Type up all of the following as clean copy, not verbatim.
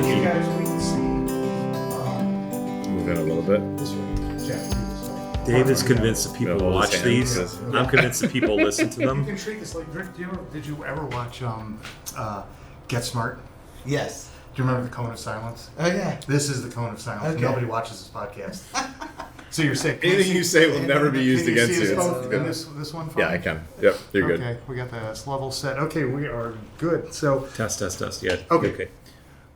the you heat. guys we can see. Move in a little bit. This way. Jeff, do this way. Dave is convinced that people Hold his watch hand, these. because- I'm convinced that people listen to You them. can treat this like. Did you ever watch Get Smart? Yes. Do you remember the Cone of Silence? Oh yeah. This is the Cone of Silence. Okay. Nobody watches this podcast. So you're sick. Anything you say will never be used Can you against see you. us It's both good. in this one? Fine? Yeah, I can. Yep, you're good. Okay, we got the level set. Okay, we are good. So, Test. Yeah. Okay.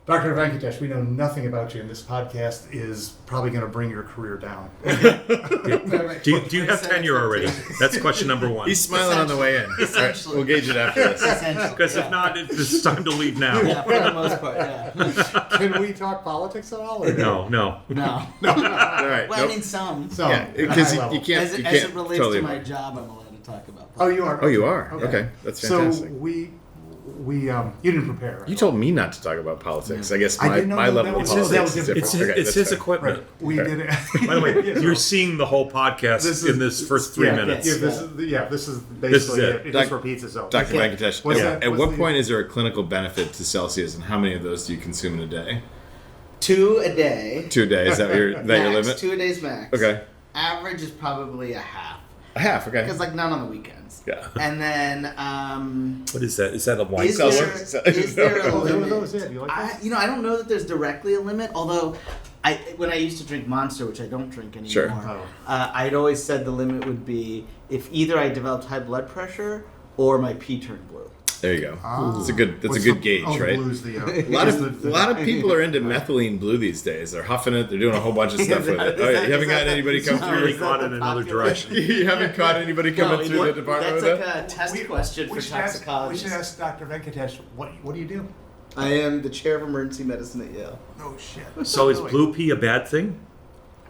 Dr. Venkatesh, we know nothing about you, and this podcast is probably going to bring your career down. Do you have tenure already? That's question number one. He's smiling on the way in. All right, Essentially. we'll gauge it after this. Essentially. Because if not, it's time to leave now. Yeah, for the most part, yeah. Can we talk politics at all? Or No. No. All right. Well, nope. I mean, some. So, Yeah, because high level. you can't. As You it can't relates totally. to my job, I'm allowed to talk about. Oh, you are. Oh, you are. Okay, that's fantastic. So we you didn't prepare. Right? You told me not to talk about politics. I guess I my, didn't know my that level of was- politics that was is different. different. It's Okay, his that's fair. equipment. Right. We did it. By the way, Yeah, you're so- seeing the whole podcast This is- in this first 3 yeah, minutes. Yeah, this is basically This is it. It just repeats itself. Dr. Venkatesh, What's at, that- at what's what the- point is there a clinical benefit to Celsius, and how many of those do you consume in a day? 2 a day. 2 a day, is that your Max, limit? 2 a day's max. Okay. Average is probably a half. A half, okay. Because like none on the weekends. Yeah. And then What is that? Is that a wine is cellar? there a Oh, limit? that was it. You like that? I don't know that there's directly a limit. Although, when I used to drink Monster, which I don't drink anymore, Sure. Oh. I'd always said the limit would be if either I developed high blood pressure or my pee turned blue. There you go. Oh. That's a good What's gauge, the right? Blues, the, A lot of people are into methylene blue these days. They're huffing it. They're doing a whole bunch of stuff with it. Oh, yeah, you haven't gotten anybody come Really through. gone in another direction. You haven't caught anybody coming through the department That's with like it. a test question for we should toxicologists. ask Dr. Venkatesh, what do you do? I am the chair of emergency medicine at Yale. Oh, shit. So is blue pea a bad thing?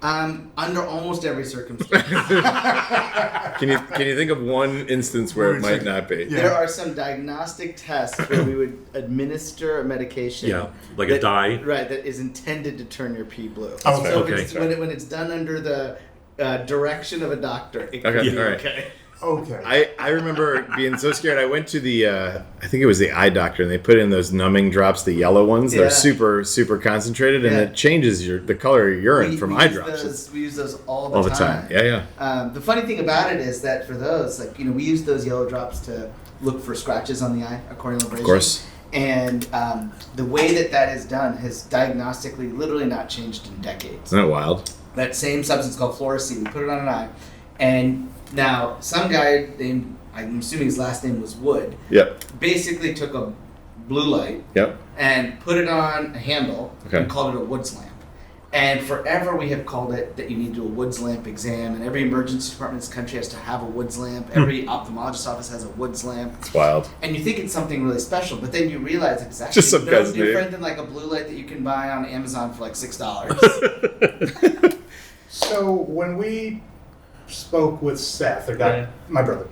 Under almost every circumstance. Can you think of one instance where it might not be? Yeah. There are some diagnostic tests where we would administer a medication. Yeah, like a dye. Right, that is intended to turn your pee blue. Oh, so okay. when it's done under the direction of a doctor, it could Okay, be all right. okay. Okay. I remember being so scared. I went to the I think it was the eye doctor, and they put in those numbing drops, the yellow ones. Yeah. They're super concentrated, and Yeah. it changes the color of your urine from eye use drops. we use those all All the the time. Yeah. The funny thing about it is that for those, we use those yellow drops to look for scratches on the eye, a corneal abrasion. Of course. And the way that is done has diagnostically literally not changed in decades. Isn't that wild? That same substance called fluorescein, we put it on an eye, and now some guy named, I'm assuming his last name was Wood, Yep. basically took a blue light Yep. and put it on a handle Okay. and called it a Woods lamp. And forever we have called it that you need to do a Woods lamp exam, and every emergency department in this country has to have a Woods lamp. Every ophthalmologist office has a Woods lamp. It's wild. And you think it's something really special, but then you realize it's actually Just some no guy's name. different than like a blue light that you can buy on Amazon for like $6. So when we spoke with Seth, my brother,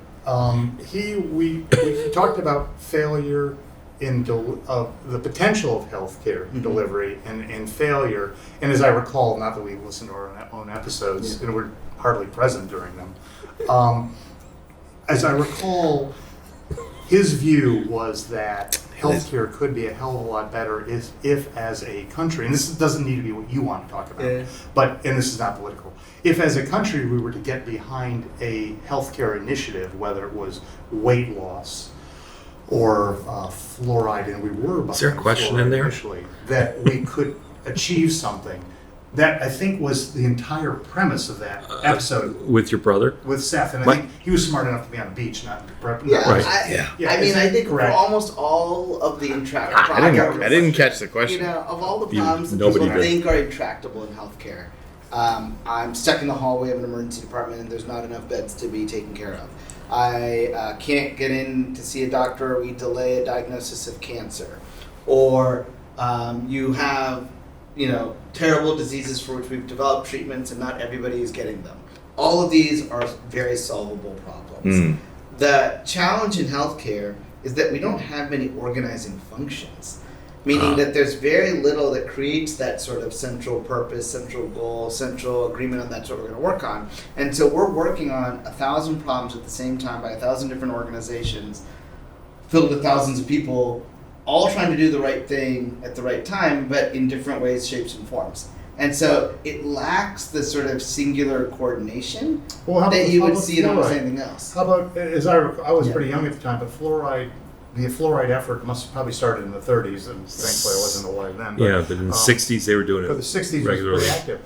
we talked about failure in the potential of healthcare delivery and failure. And as I recall, not that we listened to our own episodes and we're hardly present during them, as I recall, his view was that healthcare could be a hell of a lot better if as a country, and this doesn't need to be what you want to talk about, and this is not political, if as a country we were to get behind a healthcare initiative, whether it was weight loss or fluoride, and we were behind Is there a question in fluoride there? initially, that we could achieve something. That, I think, was the entire premise of that episode With your brother? with Seth, and I What? think he was smart enough to be on the beach, not prep. Yeah, Right. Yeah, I mean, is I that think correct? for almost all of the intractable I didn't catch the You question. know, of all the You- problems that nobody people did. think are intractable in healthcare, I'm stuck in the hallway of an emergency department and there's not enough beds to be taken care of. I can't get in to see a doctor, or we delay a diagnosis of cancer. Or you have, terrible diseases for which we've developed treatments and not everybody is getting them. All of these are very solvable problems. The challenge in healthcare is that we don't have many organizing functions, meaning that there's very little that creates that sort of central purpose, central goal, central agreement on that's what we're going to work on. And so we're working on 1,000 problems at the same time by 1,000 different organizations, filled with thousands of people all trying to do the right thing at the right time, but in different ways, shapes, and forms. And so it lacks the sort of singular coordination that you would see in almost anything else. How about, as I recall, I was pretty young at the time, but the fluoride effort must have probably started in the 30s, and thankfully I wasn't alive then. But, Yeah, but in the 60s they were doing it but the 60s regularly. was pretty active.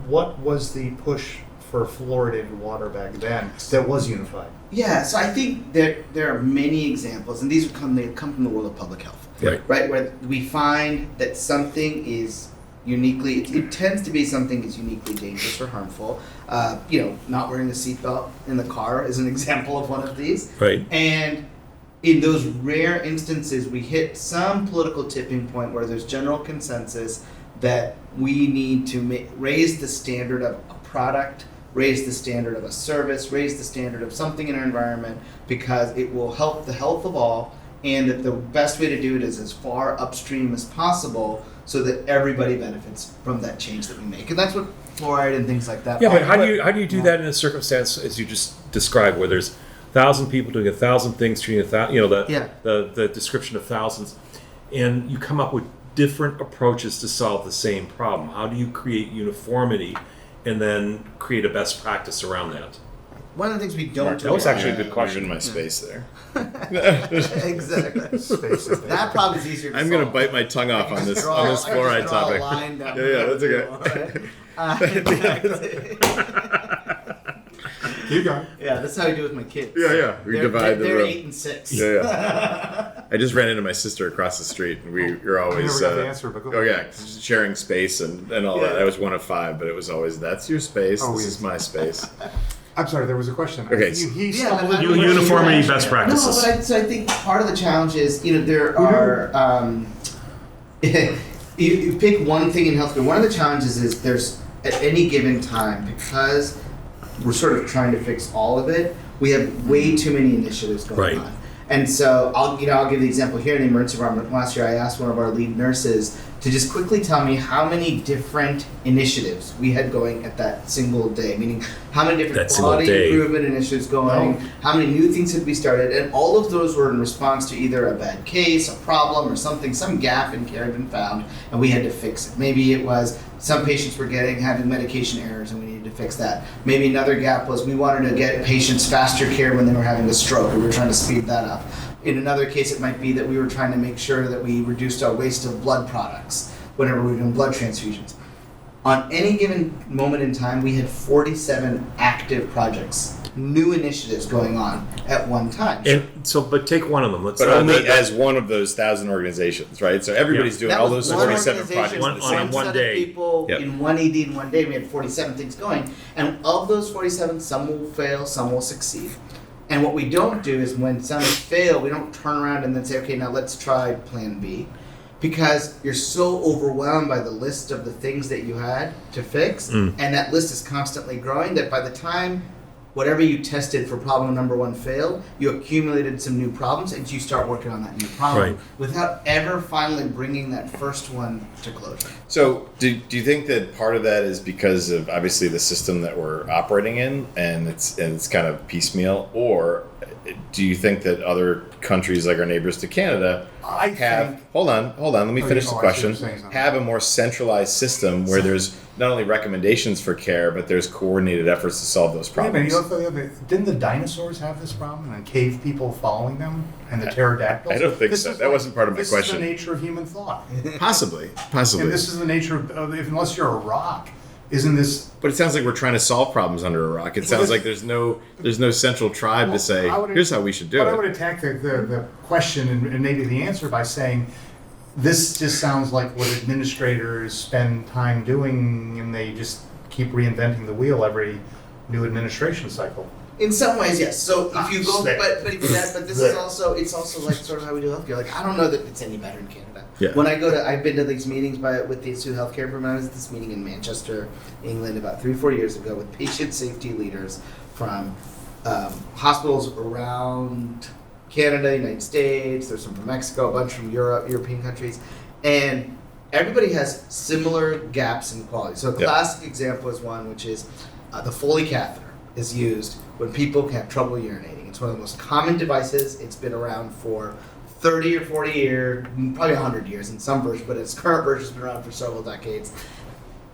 What was the push for fluoridated water back then that was unified? Yeah, so I think there are many examples, and these they come from the world of public health, Right. where we find that something is uniquely, it tends to be something is uniquely dangerous or harmful. Not wearing a seatbelt in the car is an example of one of these. Right. And in those rare instances, we hit some political tipping point where there's general consensus that we need to raise the standard of a product, raise the standard of a service, raise the standard of something in our environment, because it will help the health of all, and that the best way to do it is as far upstream as possible so that everybody benefits from that change that we make. And that's what fluoride and things like that Yeah, are. but how do you do that in a circumstance as you just described, where there's 1,000 people doing 1,000 things, treating the description of thousands, and you come up with different approaches to solve the same problem? How do you create uniformity and then create a best practice around that? One of the things we don't do. That was actually a good question. In my space there. Exactly. That problem is easier to I'm solve. going to bite my tongue off on this fluoride topic. That's okay. Keep going. Yeah, that's how I do it with my kids. Yeah. We divide the They're room. 8 and 6. Yeah. I just ran into my sister across the street, and we were always never got the answer, but go ahead. sharing space and all that. I was one of 5, but it was always, that's your space, this is my space. I'm sorry, there was a question. Okay. Uniformity best practices. No, but I think part of the challenge is, there are, you pick one thing in healthcare. One of the challenges is there's, at any given time, because we're sort of trying to fix all of it, we have way too many initiatives going on. And so I'll give the example here in the emergency department. Last year I asked one of our lead nurses to just quickly tell me how many different initiatives we had going at that single day, meaning how many different quality improvement initiatives going, how many new things had we started, and all of those were in response to either a bad case, a problem, or something, some gap in care had been found, and we had to fix it. Maybe it was some patients were having medication errors and we needed to fix that. Maybe another gap was we wanted to get patients faster care when they were having a stroke, and we were trying to speed that up. In another case, it might be that we were trying to make sure that we reduced our waste of blood products whenever we were doing blood transfusions. On any given moment in time, we had 47 active projects, new initiatives going on at one time. But take one of them. But only as one of those 1,000 organizations, right? So everybody's doing all those 47 projects on one day. People in one ED in one day, we had 47 things going. And of those 47, some will fail, some will succeed. And what we don't do is when some fail, we don't turn around and then say, okay, now let's try plan B. Because you're so overwhelmed by the list of the things that you had to fix, and that list is constantly growing, that by the time whatever you tested for problem number 1 failed, you accumulated some new problems and you start working on that new problem without ever finally bringing that first one to closure. So do you think that part of that is because of obviously the system that we're operating in and it's kind of piecemeal, or do you think that other countries like our neighbors to Canada hold on, let me finish the question, have a more centralized system where there's not only recommendations for care, but there's coordinated efforts to solve those problems? Didn't the dinosaurs have this problem and cave people following them and the pterodactyls? I don't think so. That wasn't part of my question. This is the nature of human thought. Possibly. And this is the nature of unless you're a rock, isn't this? But it sounds like we're trying to solve problems under a rock. It sounds like there's no central tribe to say, here's how we should do it. But I would attack the question and maybe the answer by saying, this just sounds like what administrators spend time doing, and they just keep reinventing the wheel every new administration cycle. In some ways, yes. So if you go, but this is also, it's also like sort of how we do healthcare. Like, I don't know that it's any better in Canada. Yeah. When I've been to these meetings with the Institute of Healthcare Improvement. I was at this meeting in Manchester, England, about 3-4 years ago with patient safety leaders from hospitals around Canada, United States. There's some from Mexico, a bunch from Europe, European countries, and everybody has similar gaps in quality. So a classic example is one which is the Foley catheter is used when people have trouble urinating. It's one of the most common devices. It's been around for 30 or 40 years, probably 100 years in some versions, but its current version has been around for several decades.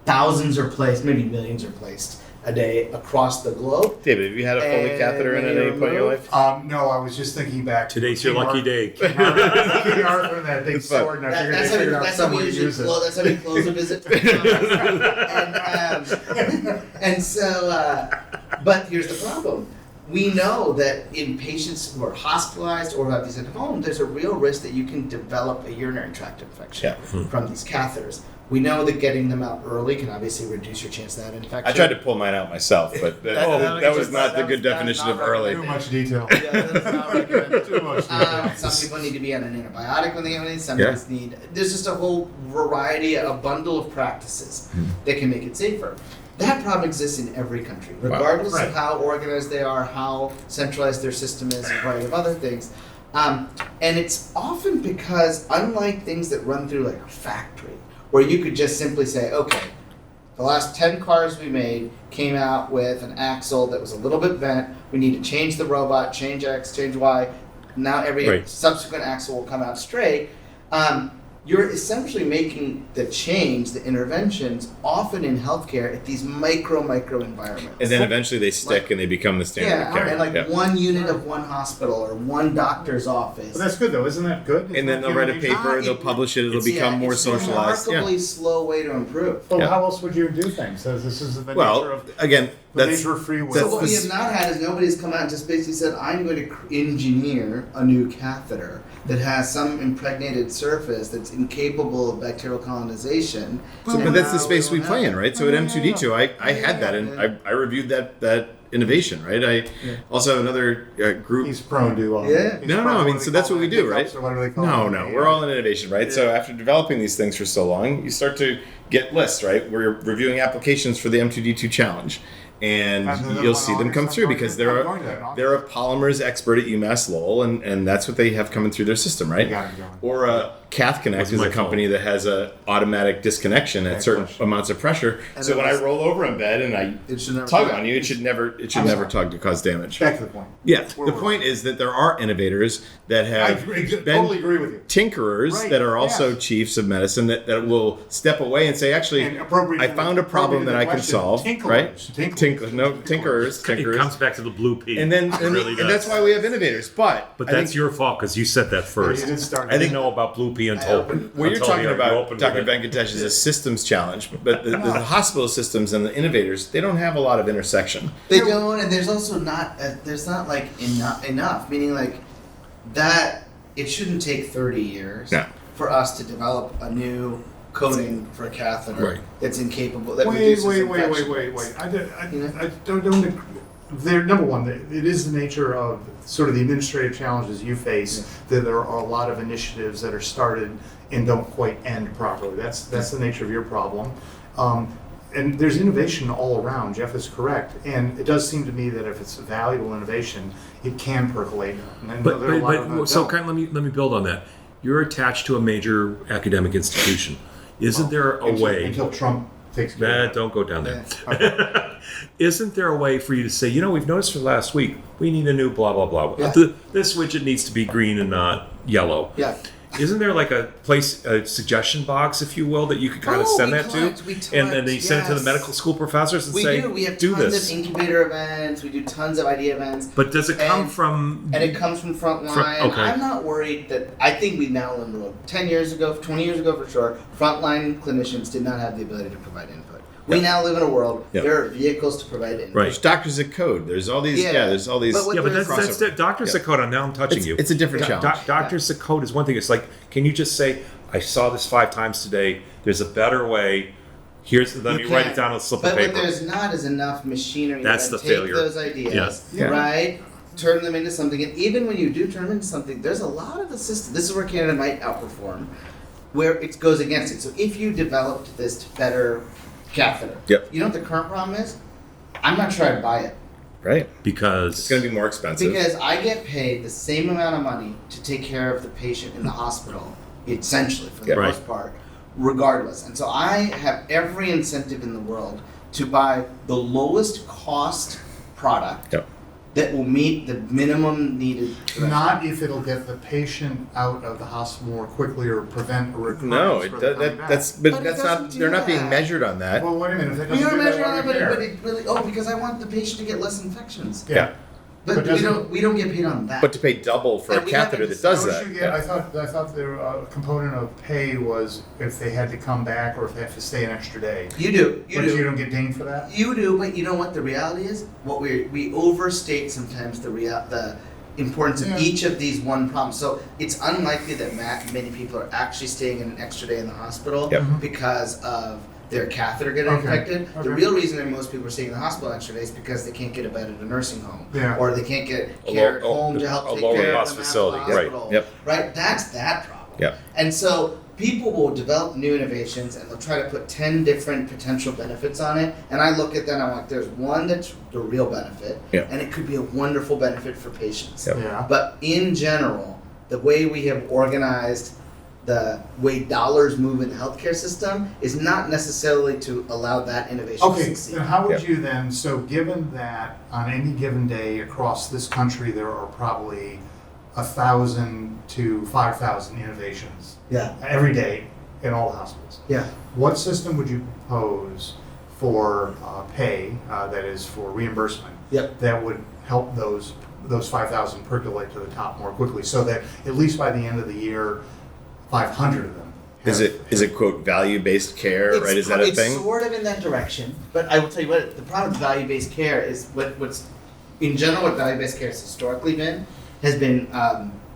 Thousands are placed, maybe millions are placed a day across the globe. David, have you had a Foley catheter in at any point in your life? No, I was just thinking back. Today's your lucky day. King Arthur and that big sword, and I figured out some way to use it. That's how we close a visit. And so, but here's the problem. We know that in patients who are hospitalized or who have these at home, there's a real risk that you can develop a urinary tract infection from these catheters. We know that getting them out early can obviously reduce your chance of that infection. I tried to pull mine out myself, but that was not the good definition of early. Too much detail. Yeah, that's not recommended. Too much detail. Some people need to be on an antibiotic when they have anything. Some people need. There's just a whole variety, a bundle of practices that can make it safer. That problem exists in every country, regardless of how organized they are, how centralized their system is, and a variety of other things. And it's often because, unlike things that run through like a factory, where you could just simply say, okay, the last 10 cars we made came out with an axle that was a little bit bent. We need to change the robot, change X, change Y. Now every subsequent axle will come out straight. You're essentially making the change, the interventions, often in healthcare at these micro environments. And then eventually they stick and they become the standard of care. And one unit of one hospital or one doctor's office. But that's good though, isn't that good? And then they'll write a paper, they'll publish it, it'll become more socialized. It's a remarkably slow way to improve. Well, how else would you do things? As this is the nature of nature of free will. So what we have not had is nobody's come out and just basically said, I'm going to engineer a new catheter that has some impregnated surface that's incapable of bacterial colonization. But that's the space we play in, right? So at M2D2, I had that, and I reviewed that innovation, right? I also have another group. He's prone to all. I mean, so that's what we do, right? No, we're all in innovation, right? So after developing these things for so long, you start to get lists, right? We're reviewing applications for the M2D2 challenge. And you'll see them come through because they're a polymers expert at UMass Lowell, and that's what they have coming through their system, right? Or Cath Connect is a company that has a automatic disconnection at certain amounts of pressure. So when I roll over in bed and I tug on you, it should never tug to cause damage. Back to the point. Yeah, the point is that there are innovators that have been totally agree with you. Tinkerers that are also chiefs of medicine that will step away and say, actually, I found a problem that I can solve, right? Tinkerers. It comes back to the blue pea. And then and that's why we have innovators. But that's your fault because you said that first. I didn't know about blue pea until what you're talking about, Dr. Venkatesh, is a systems challenge. But the hospital systems and the innovators, they don't have a lot of intersection. They don't, and there's also not like enough. Meaning like that, it shouldn't take 30 years for us to develop a new coating for a catheter that's incapable. That wait. I don't agree. Number one, it is the nature of sort of the administrative challenges you face that there are a lot of initiatives that are started and don't quite end properly. That's the nature of your problem. And there's innovation all around. Jeff is correct, and it does seem to me that if it's a valuable innovation, it can percolate. But let me build on that. You're attached to a major academic institution. Isn't there a way until Trump takes care of that? Don't go down there. Isn't there a way for you to say, we've noticed for last week we need a new blah blah blah. This widget needs to be green and not yellow. Isn't there like a suggestion box, if you will, that you could kind of send that to? And then you send it to the medical school professors and say, we have do tons this. of incubator events, we do tons of idea events. But does it come from... And it comes from frontline. I'm not worried that... I think we now live in the world. 10 years ago, 20 years ago for sure, frontline clinicians did not have the ability to provide input. We now live in a world, there are vehicles to provide input. Right. There's doctors at code. There's all these... there's all these... But that's doctors at code. Now I'm touching you. It's a different challenge. Doctors at code is one thing. It's like, can you just say, I saw this 5 times today. There's a better way. Let me write it down on a slip of paper. But what there's not is enough machinery to take failure. Those ideas, right? Turn them into something. And even when you do turn them into something, there's a lot of the system. This is where Canada might outperform, where it goes against it. So if you developed this better catheter, you know what the current problem is? I'm not sure I'd buy it. Right. Because it's going to be more expensive. Because I get paid the same amount of money to take care of the patient in the hospital, essentially, for the most part, regardless. And so I have every incentive in the world to buy the lowest cost product that will meet the minimum needed. Not if it'll get the patient out of the hospital more quickly or prevent a recurrence. No, that's But that's it not. doesn't They're do not being that. measured on that. Well, wait a minute. If it We doesn't don't do that, measure why that, do we care? but it really. because I want the patient to get less infections. Yeah. But But doesn't- we don't get paid on that. But to pay double for a And we catheter haven't that does What that. you get, I thought the component of pay was if they had to come back or if they have to stay an extra day. you do. But you don't get dinged for that? You do, but you know what the reality is? What we overstate sometimes the importance of Yeah. each of these one problems. So it's unlikely that many people are actually staying in an extra day in the hospital Yep. because of their catheter getting Okay. infected. The Okay. real reason that most people are staying in the hospital an extra day is because they can't get a bed at a nursing home, Yeah. or they can't get A care at low- home to help a take lower care of cost them at facility. the Right. hospital. Yep. Right. That's that problem. Yep. And so people will develop new innovations and they'll try to put 10 different potential benefits on it. And I look at that and I'm like, there's one that's the real benefit. Yep. And it could be a wonderful benefit for patients. Yep. Yeah. But in general, the way we have organized the way dollars move in the healthcare system is not necessarily to allow that innovation to Okay, succeed. then how would Yeah. you then, so given that on any given day across this country, there are probably 1,000 to 5,000 innovations Yeah. every day in all the hospitals. Yeah. What system would you propose for pay, that is for reimbursement, Yep. that would help those 5,000 percolate to the top more quickly, so that at least by the end of the year, 500 of them. Is it quote value-based care, right? Is that a thing? It's sort of in that direction, but I will tell you what, the problem with value-based care is what's in general what value-based care has historically been has been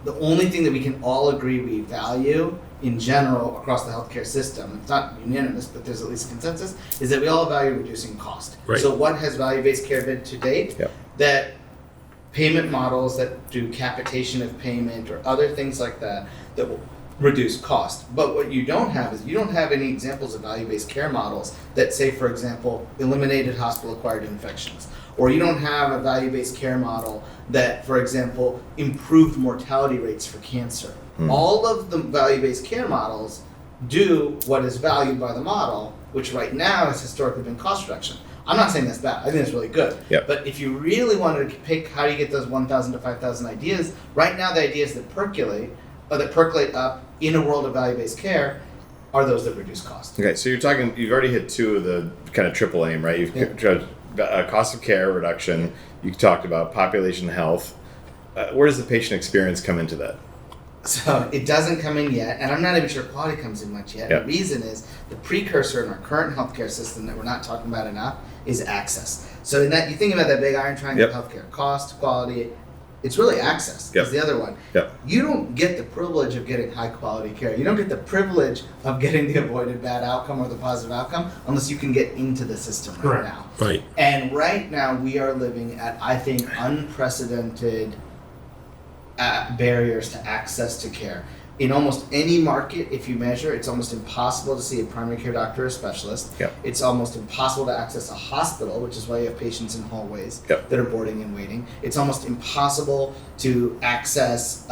the only thing that we can all agree we value in general across the healthcare system. It's not unanimous, but there's at least a consensus, is that we all value reducing cost. Right. So what has value-based care been to date? Yep. That payment models that do capitation of payment or other things like that that will reduce cost. But what you don't have is you don't have any examples of value-based care models that say, for example, eliminated hospital-acquired infections. Or you don't have a value-based care model that, for example, improved mortality rates for cancer. All of the value-based care models do what is valued by the model, which right now has historically been cost reduction. I'm not saying that's bad. I think it's really good. Yep. But if you really wanted to pick how do you get those 1,000 to 5,000 ideas, right now the ideas that percolate up in a world of value-based care are those that reduce cost. Okay, so you've already hit two of the kind of triple aim, right? You've tried cost of care reduction. You talked about population health. Where does the patient experience come into that? So it doesn't come in yet, and I'm not even sure quality comes in much yet. Yeah. The reason is the precursor in our current healthcare system that we're not talking about enough is access. So in that you think about that big iron triangle of healthcare: cost, quality. It's really access is the other one. Yep. You don't get the privilege of getting high quality care. You don't get the privilege of getting the avoided bad outcome or the positive outcome unless you can get into the system right Correct. now. Right. And right now we are living at, I think, unprecedented barriers to access to care. In almost any market, if you measure, it's almost impossible to see a primary care doctor or specialist. Yep. It's almost impossible to access a hospital, which is why you have patients in hallways Yep. that are boarding and waiting. It's almost impossible to access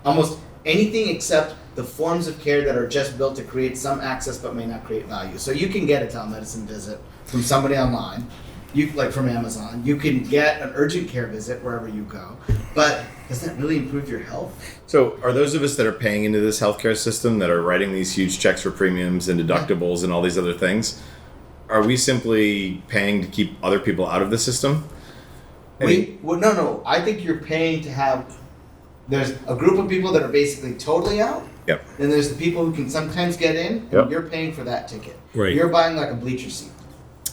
almost anything except the forms of care that are just built to create some access but may not create value. So you can get a telemedicine visit from somebody online, like from Amazon. You can get an urgent care visit wherever you go, but does that really improve your health? So are those of us that are paying into this healthcare system, that are writing these huge checks for premiums and deductibles and all these other things, are we simply paying to keep other people out of the system? No. I think you're paying to have. There's a group of people that are basically totally out. Yep. Then there's the people who can sometimes get in, and Yep. you're paying for that ticket. Right. You're buying like a bleacher seat.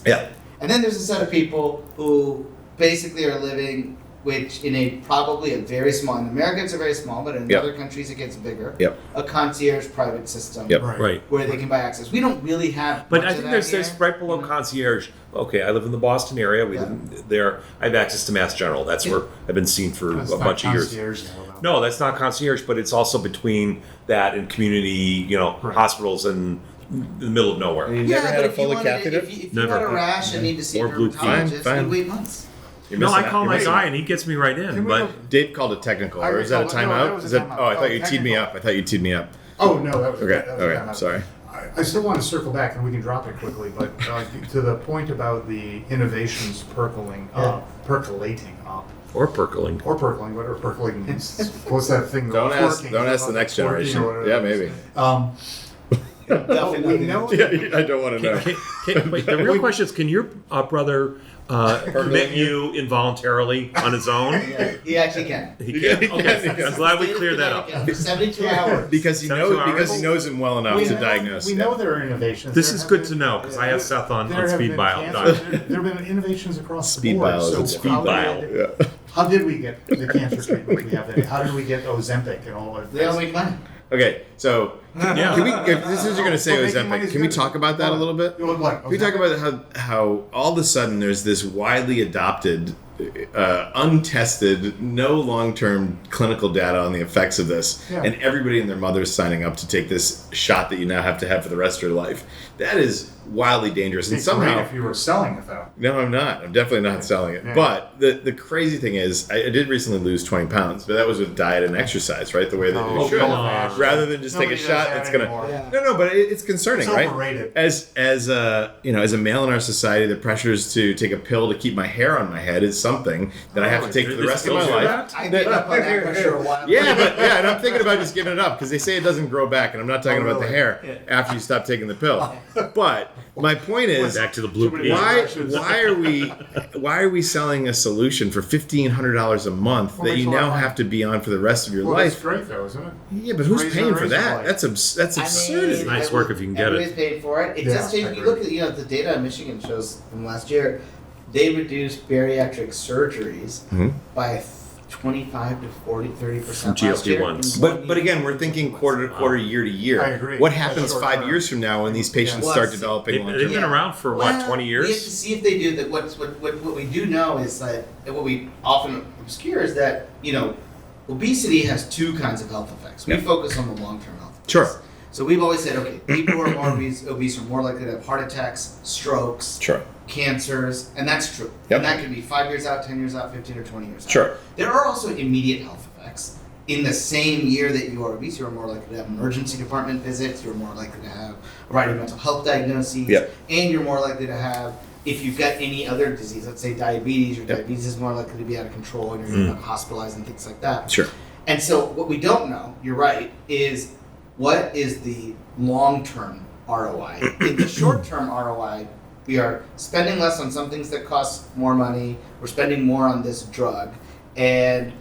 Yeah. And then there's a set of people who basically are living, which in a probably a very small, in America it's a very small, but in Yep. other countries it gets bigger. Yep. A concierge private system. Yep. Right. Where they can buy access. We don't really have. But much I of think that there's here. right below concierge. Okay, I live in the Boston area. We live there. I have access to Mass General. That's where I've been seen for That's a not bunch of years. concierge, though. No, that's not concierge, but it's also between that and community, Right. hospitals in the middle of nowhere. You never had but a if you Foley wanted, catheter? if you Never. had a rash and need to see a Or blue dermatologist, fine. you wait months. You're No, missing I out. call You're my missing guy out. and he gets me right in. Can we But go- Dave called it technical, or is that a No, that timeout? was a Is that? timeout. Oh, I thought you Oh, teed me technical. up. I thought you teed me up. Oh, no, that was Okay. that was Okay. time out. Sorry. I still want to circle back, and we can drop it quickly, but to the point about the innovations percolating up, Or percolating. Whatever percolating means. What's that thing? Don't ask the next generation. Yeah, maybe. We know. Yeah, I don't want to know. Wait, the real question is, can your brother commit you involuntarily on his own? He actually can. He can. Okay, I'm glad we cleared that up. For 72 hours. Because he knows him well enough to diagnose. We know there are innovations. This is good to know because I have Seth on speed dial. There have been innovations across the board. Speed dial. How did we get the cancer treatment we have today? How did we get Ozempic and all of They all make money. Okay, so can we? If this is you're going to say Ozempic, can we talk about that a little bit? Can we talk about how all of a sudden there's this widely adopted, untested, no long-term clinical data on the effects of this, and everybody and their mother is signing up to take this shot that you now have to have for the rest of your life. That is wildly dangerous. And somehow, if you were selling it though. No, I'm not. I'm definitely not selling it. Yeah. But the crazy thing is, I did recently lose 20 pounds, but that was with diet and exercise, right? The way that you should, rather than just take a shot that's gonna. No, but it's concerning, it's right? Overrated. As a male in our society, the pressures to take a pill to keep my hair on my head is something that I have to take for the rest of my life. I gave up on that pressure a while. And I'm thinking about just giving it up because they say it doesn't grow back, and I'm not talking about the hair after you stop taking the pill. But my point is, back to the blue page. Why are we selling a solution for $1,500 a month that you now have to be on for the rest of your life? That's great though, isn't it? Yeah, but who's paying for that? That's absurd. It's nice work if you can get it. Everybody's paid for it. It does change. You look at the data in Michigan shows from last year. They reduced bariatric surgeries by 25 to 30% from GLP-1s. But again, we're thinking quarter to quarter, year to year. I agree. What happens 5 years from now when these patients start developing long-term? They've been around for 20 years? We have to see if they do that. What we do know is that what we often obscure is that obesity has two kinds of health effects. We focus on the long-term health effects. Sure. So we've always said, okay, people who are more obese are more likely to have heart attacks, strokes, cancers, and that's true. Yep. And that could be 5 years out, 10 years out, 15 or 20 years out. Sure. There are also immediate health effects. In the same year that you are obese, you're more likely to have emergency department visits, you're more likely to have a variety of mental health diagnoses, and you're more likely to have, if you've got any other disease, let's say diabetes, your diabetes is more likely to be out of control and you're hospitalized and things like that. Sure. And so what we don't know, you're right, is what is the long-term ROI? In the short-term ROI, we are spending less on some things that cost more money, we're spending more on this drug, and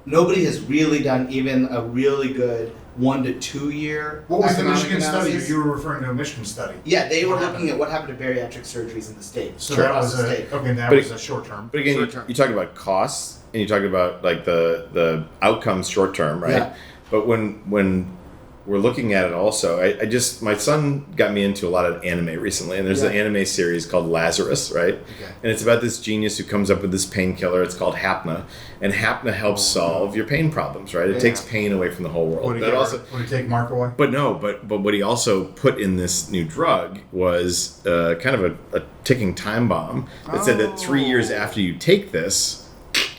nobody has really done even a really good 1 to 2 year. What was the Michigan analysis. study? You were referring to a Michigan study. Yeah, they were looking at what happened to bariatric surgeries in the state. So that was a short term. But again, you talked about costs and you talked about like the outcomes short term, right? Yeah. But when we're looking at it also, my son got me into a lot of anime recently, and there's an anime series called Lazarus, right? Okay. And it's about this genius who comes up with this painkiller. It's called Hapna, and Hapna helps solve your pain problems, right? It takes pain away from the whole world. Would he take Mark away? But no, but what he also put in this new drug was kind of a ticking time bomb that said that 3 years after you take this,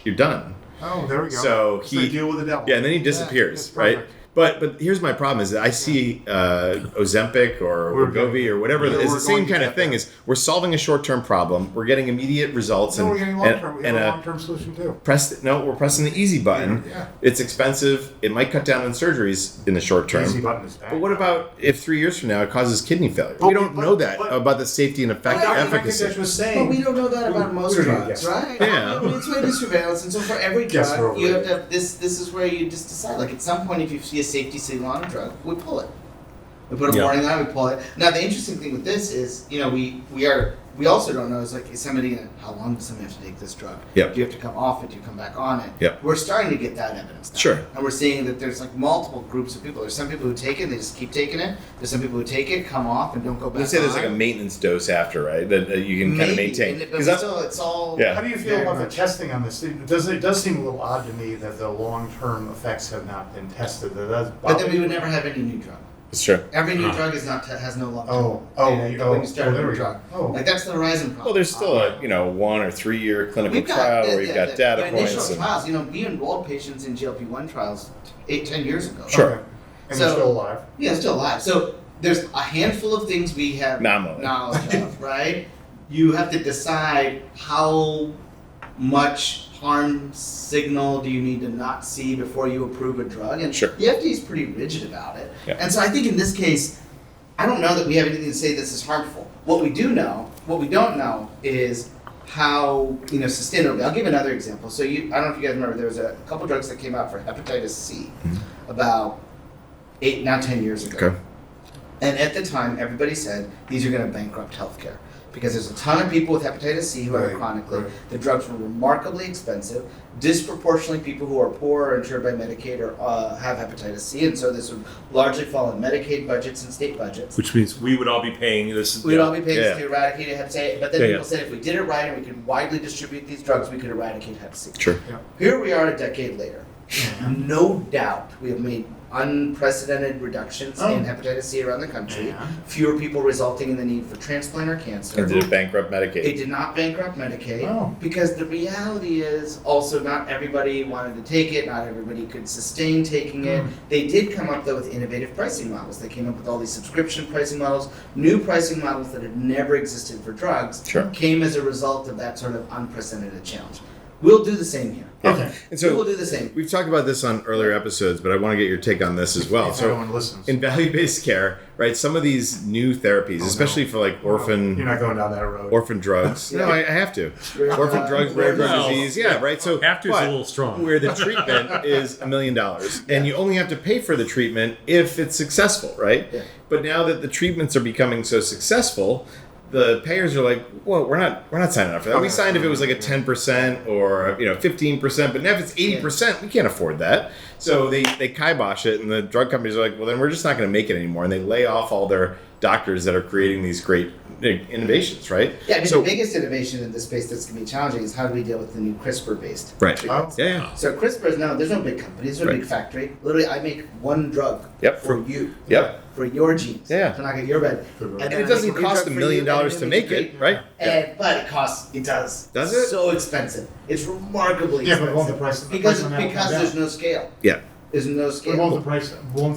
you're done. Oh, there we go. So they deal with the devil. Yeah, and then he disappears, right? But here's my problem is that I see Ozempic or Wegovy or whatever. It's the same kind of thing. Is we're solving a short-term problem. We're getting immediate results. We're getting long-term. We have a long-term solution too. We're pressing the easy button. Yeah. It's expensive. It might cut down on surgeries in the short term. Easy button is bad. But what about if 3 years from now it causes kidney failure? We don't know that about the safety and efficacy. But we don't know that about most drugs, right? Yeah. It's way to surveillance, and so for every drug, you have to have this. This is where you just decide. Like at some point, if you see a safety signal on a drug, we pull it. We put a warning on it, we pull it. Now the interesting thing with this is, we also don't know, how long does somebody have to take this drug? Yep. Do you have to come off it? Do you come back on it? Yep. We're starting to get that evidence now. Sure. And we're seeing that there's like multiple groups of people. There's some people who take it, they just keep taking it. There's some people who take it, come off, and don't go back on. Let's say there's like a maintenance dose after, right? That you can kind of maintain. But still, it's all... Yeah. How do you feel about the testing on this? It does seem a little odd to me that the long-term effects have not been tested. But then we would never have any new drug. It's true. Every new drug has no long term. When you start a new drug. Like that's the horizon problem. Well, there's still a 1 or 3 year clinical trial where you've got data points. Initial trials. We enrolled patients in GLP-1 trials 8-10 years ago. Sure. Okay. And they're still alive. Yeah, still alive. So there's a handful of things we have knowledge of, right? You have to decide how harm signal do you need to not see before you approve a drug? And Sure. the FDA is pretty rigid about it. Yeah. And so I think in this case, I don't know that we have anything to say this is harmful. What we don't know is how, sustainably. I'll give another example. So I don't know if you guys remember, there was a couple drugs that came out for hepatitis C about 10 years ago. Okay. And at the time, everybody said these are going to bankrupt healthcare because there's a ton of people with hepatitis C who have it chronically. Right. The drugs were remarkably expensive. Disproportionately, people who are poor or insured by Medicaid have hepatitis C, and so this would largely fall in Medicaid budgets and state budgets. Which means we would all be paying this. We'd all be paying to eradicate hepatitis C, but then Yeah, people said if we did it right and we could widely distribute these drugs, we could eradicate hepatitis C. Sure. Yeah. Here we are a decade later. No doubt we have made unprecedented reductions in hepatitis C around the country. Yeah. Fewer people resulting in the need for transplant or cancer. And did it bankrupt Medicaid? It did not bankrupt Medicaid Oh. because the reality is also not everybody wanted to take it, not everybody could sustain taking it. They did come up though with innovative pricing models. They came up with all these subscription pricing models, new pricing models that had never existed for drugs, Sure. came as a result of that sort of unprecedented challenge. We'll do the same here. Okay. And We so will do the same. we've talked about this on earlier episodes, but I want to get your take on this as well. If So anyone listens. in value-based care, right, some of these new therapies, especially for like You're orphan not going down that road. orphan drugs. No, I have to. Orphan drugs, rare drug Well, disease. Yeah, right. So Have to is a but little strong. where the treatment is $1 million, and you only have to pay for the treatment if it's successful, right? Yeah. But now that the treatments are becoming so successful, the payers are like, well, we're not signing up for that. We signed if it was like a 10% or 15%, but now if it's 80%, we can't afford that. So they kibosh it, and the drug companies are like, well, then we're just not going to make it anymore, and they lay off all their doctors that are creating these great innovations, right? Yeah, I mean, So- the biggest innovation in this space that's going to be challenging is how do we deal with the new CRISPR-based Right. treatments. Yeah. So CRISPR is there's no big company, there's no Right. big factory. Literally, I make one drug Yep. for you, Yep. for your genes, Yeah. to knock out your bed. And And then it I doesn't make a new cost drug $1 for million you, and to then make we it, right? But it does. Does It's it? so expensive. It's remarkably Yeah, but expensive. won't the price on because that come there's down? no scale. Yeah. There's no But scale. won't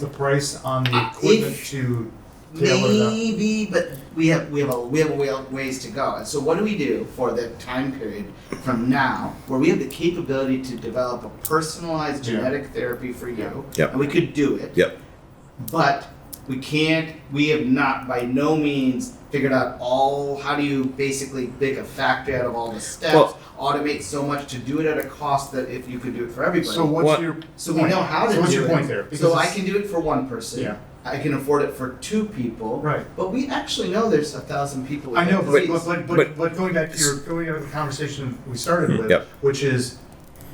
the price on the equipment If- to tailor that? Maybe, but we have a ways to go. And so what do we do for the time period from now where we have the capability to develop a personalized Yeah. genetic therapy for you? Yep. And we could do it. Yep. But we have not by no means figured out how do you basically make a factory out of all the steps, Well- automate so much to do it at a cost that if you could do it for everybody. So what's What- your So point? we know how to So what's do your it. point there? Because So I it's- can do it for one person. Yeah. I can afford it for two people. Right. But we actually know there's 1,000 people with I know, that but, disease. but going back to the conversation we started with, Yep. which is